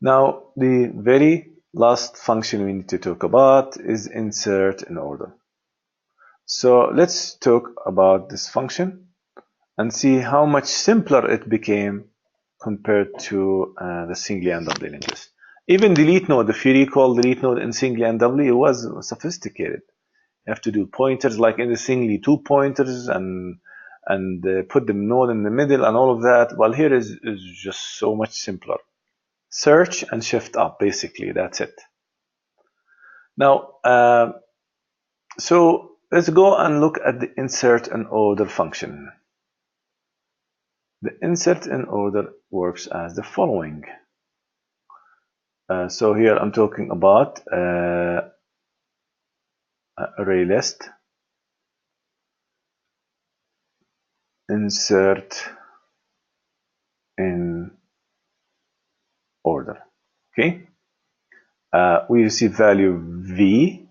Now the very last function we need to talk about is insert in order. So let's talk about this function and see how much simpler it became compared to the singly and doubly linked list. Even delete node, if you recall, delete node in singly and doubly, it was sophisticated. You have to do pointers like in the singly, 2 pointers, and put the node in the middle and all of that. Well, here is just so much simpler. Search and shift up, basically, that's it. Now, so let's go and look at the insert in order function. The insert in order works as the following. So here I'm talking about ArrayList, insert in order. Okay, we receive value v.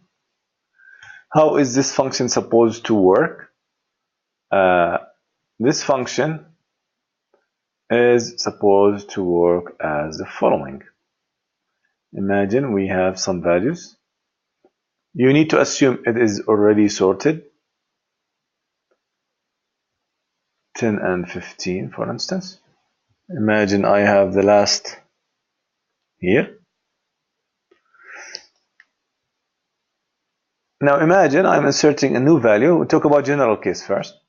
How is this function supposed to work? This function is supposed to work as the following. Imagine we have some values. You need to assume it is already sorted. 10 and 15, for instance. Imagine I have the last here. Now imagine I'm inserting a new value. We'll talk about general case first.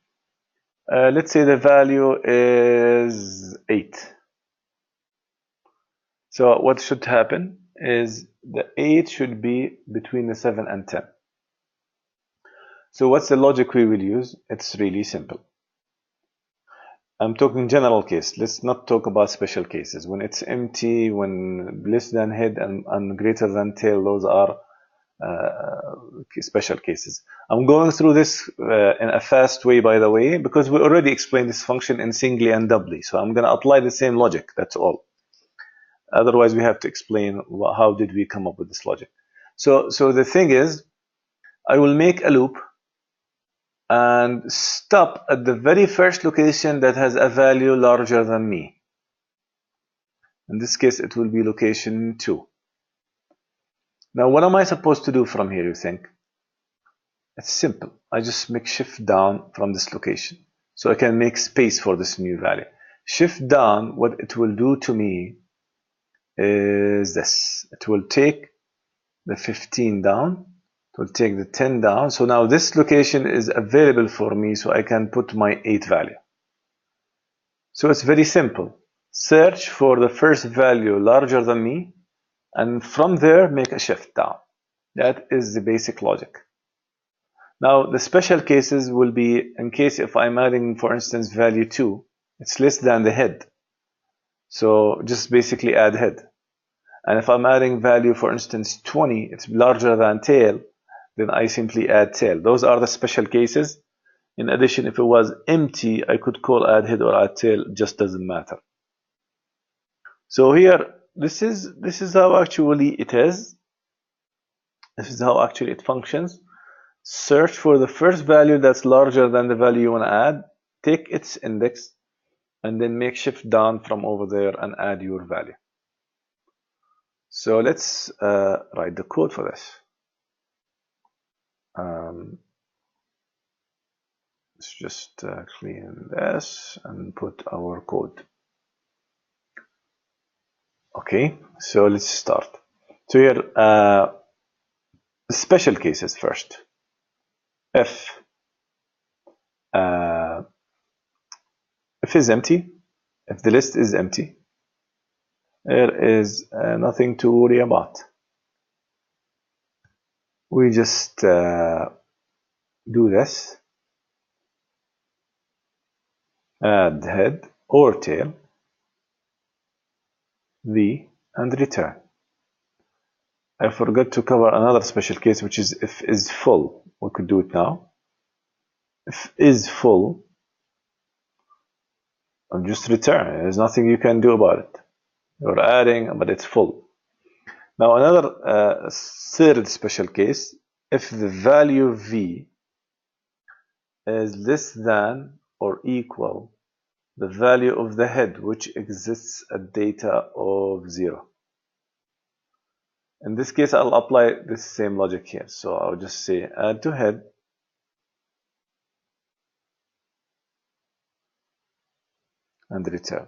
Let's say the value is 8. So what should happen is the 8 should be between the 7 and 10. So what's the logic we will use? It's really simple. I'm talking general case. Let's not talk about special cases. When it's empty, when less than head and greater than tail, those are special cases. I'm going through this in a fast way, by the way, because we already explained this function in singly and doubly. So I'm going to apply the same logic. That's all. Otherwise, we have to explain how did we come up with this logic. So the thing is, I will make a loop and stop at the very first location that has a value larger than me. In this case, it will be location 2. Now, what am I supposed to do from here, you think? It's simple. I just make shift down from this location. So I can make space for this new value. Shift down, what it will do to me is this. It will take the 15 down. It will take the 10 down. So now this location is available for me, so I can put my 8 value. So it's very simple. Search for the first value larger than me, and from there make a shift down. That is the basic logic. Now the special cases will be in case if I'm adding, for instance, value 2, it's less than the head. So just basically add head. And if I'm adding value, for instance, 20, it's larger than tail, then I simply add tail. Those are the special cases. In addition, if it was empty, I could call add head or add tail, just doesn't matter. So here, this is how actually it is. This is how actually it functions. Search for the first value that's larger than the value you want to add, take its index, and then make shift down from over there and add your value. So let's write the code for this. Let's just clean this and put our code. Okay, so let's start. So here, special cases first. If is empty, if the list is empty, there is nothing to worry about. We just do this, add head or tail, v, and return. I forgot to cover another special case, which is if is full. We could do it now. If is full, and just return. There's nothing you can do about it. You're adding, but it's full. Now another third special case, if the value v is less than or equal the value of the head, which exists at data of 0. In this case, I'll apply the same logic here. So I'll just say add to head and return.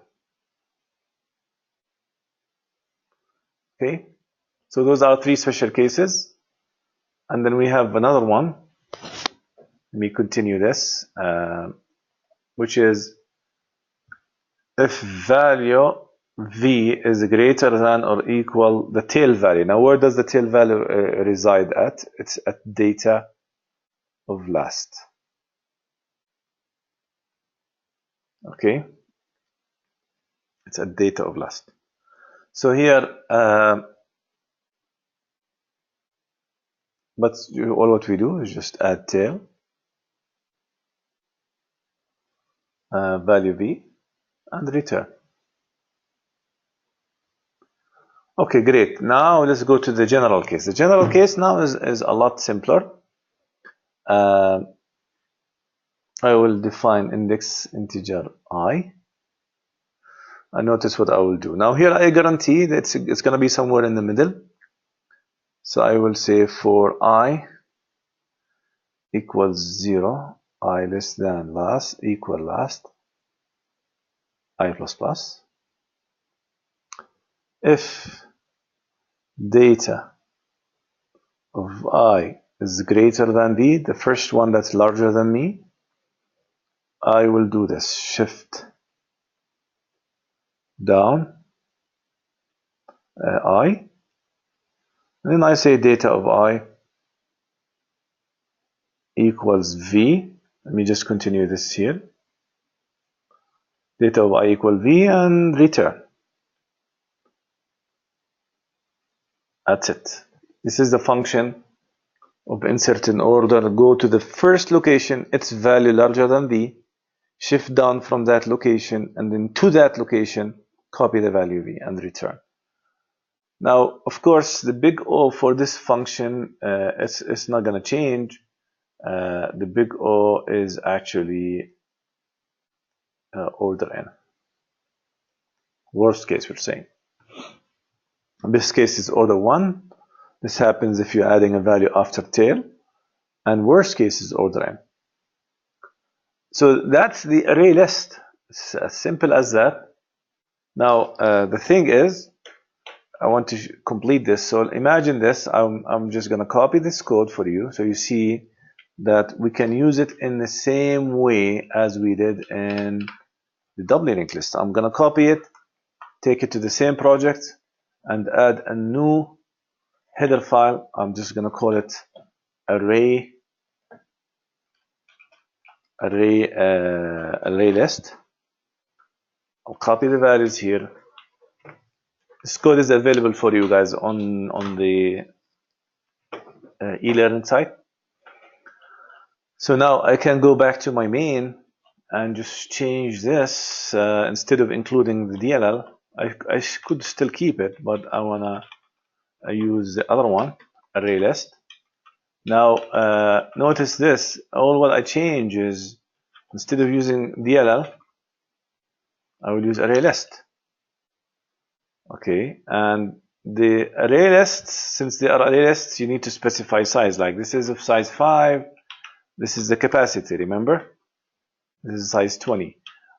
Okay, so those are 3 special cases. And then we have another one. Let me continue this, which is if value v is greater than or equal the tail value. Now, where does the tail value reside at? It's at data of last. Okay, it's at data of last. So here, but all what we do is just add tail, value v, and return. Okay, great. Now let's go to the general case. The general case now is a lot simpler. I will define index integer I. And notice what I will do. Now here I guarantee that it's going to be somewhere in the middle. So I will say for I equals 0, I less than last, equal last, I plus plus. If data of I is greater than v, the first one that's larger than me, I will do this, shift down I, and then I say data of I equals V. Let me just continue this here. Data of I equal V and return. That's it. This is the function of insert in order. Go to the first location, its value larger than V, shift down from that location, and then to that location, copy the value V and return. Now, of course, the big O for this function, it's not going to change. The big O is actually order n. Worst case, we're saying. Best case is order 1. This happens if you're adding a value after tail. And worst case is order n. So that's the array list. It's as simple as that. Now, the thing is, I want to complete this. So imagine this. I'm just going to copy this code for you. So you see that we can use it in the same way as we did in the doubly linked list. I'm going to copy it, take it to the same project, and add a new header file. I'm just going to call it ArrayList. I'll copy the values here. This code is available for you guys on the e-learning site. So now I can go back to my main and just change this. Instead of including the DLL, I could still keep it, but I wanna use the other one, ArrayList. Now notice this. All what I change is, instead of using DLL, I will use ArrayList. Okay, and the ArrayLists, since they are ArrayLists, you need to specify size. Like this is of size 5. This is the capacity, remember? This is size 20.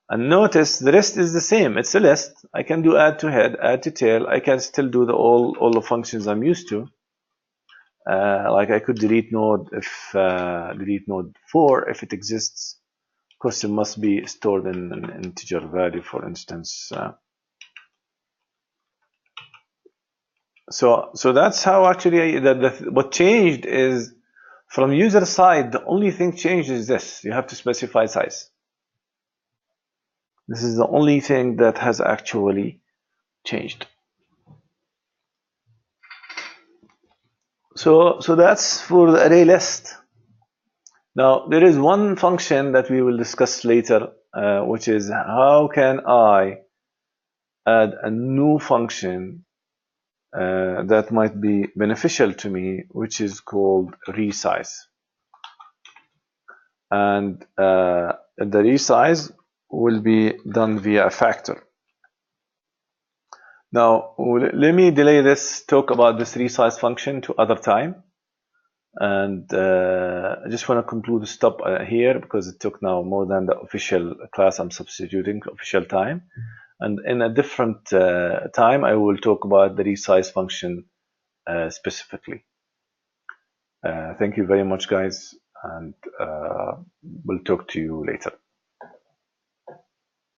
And notice the rest is the same. It's a list. I can do add to head, add to tail. I can still do all the functions I'm used to. Like I could delete node if delete node 4 if it exists. Of course, it must be stored in an integer value, for instance. So that's how actually what changed is, from user side, the only thing changed is this. You have to specify size. This is the only thing that has actually changed. So that's for the array list. Now there is one function that we will discuss later, which is how can I add a new function that might be beneficial to me, which is called resize. And the resize will be done via a factor. Now let me delay this talk about this resize function to other time, and I just want to conclude the stop here because it took now more than the official class I'm substituting, official time. And in a different time, I will talk about the resize function specifically. Thank you very much, guys, and we'll talk to you later.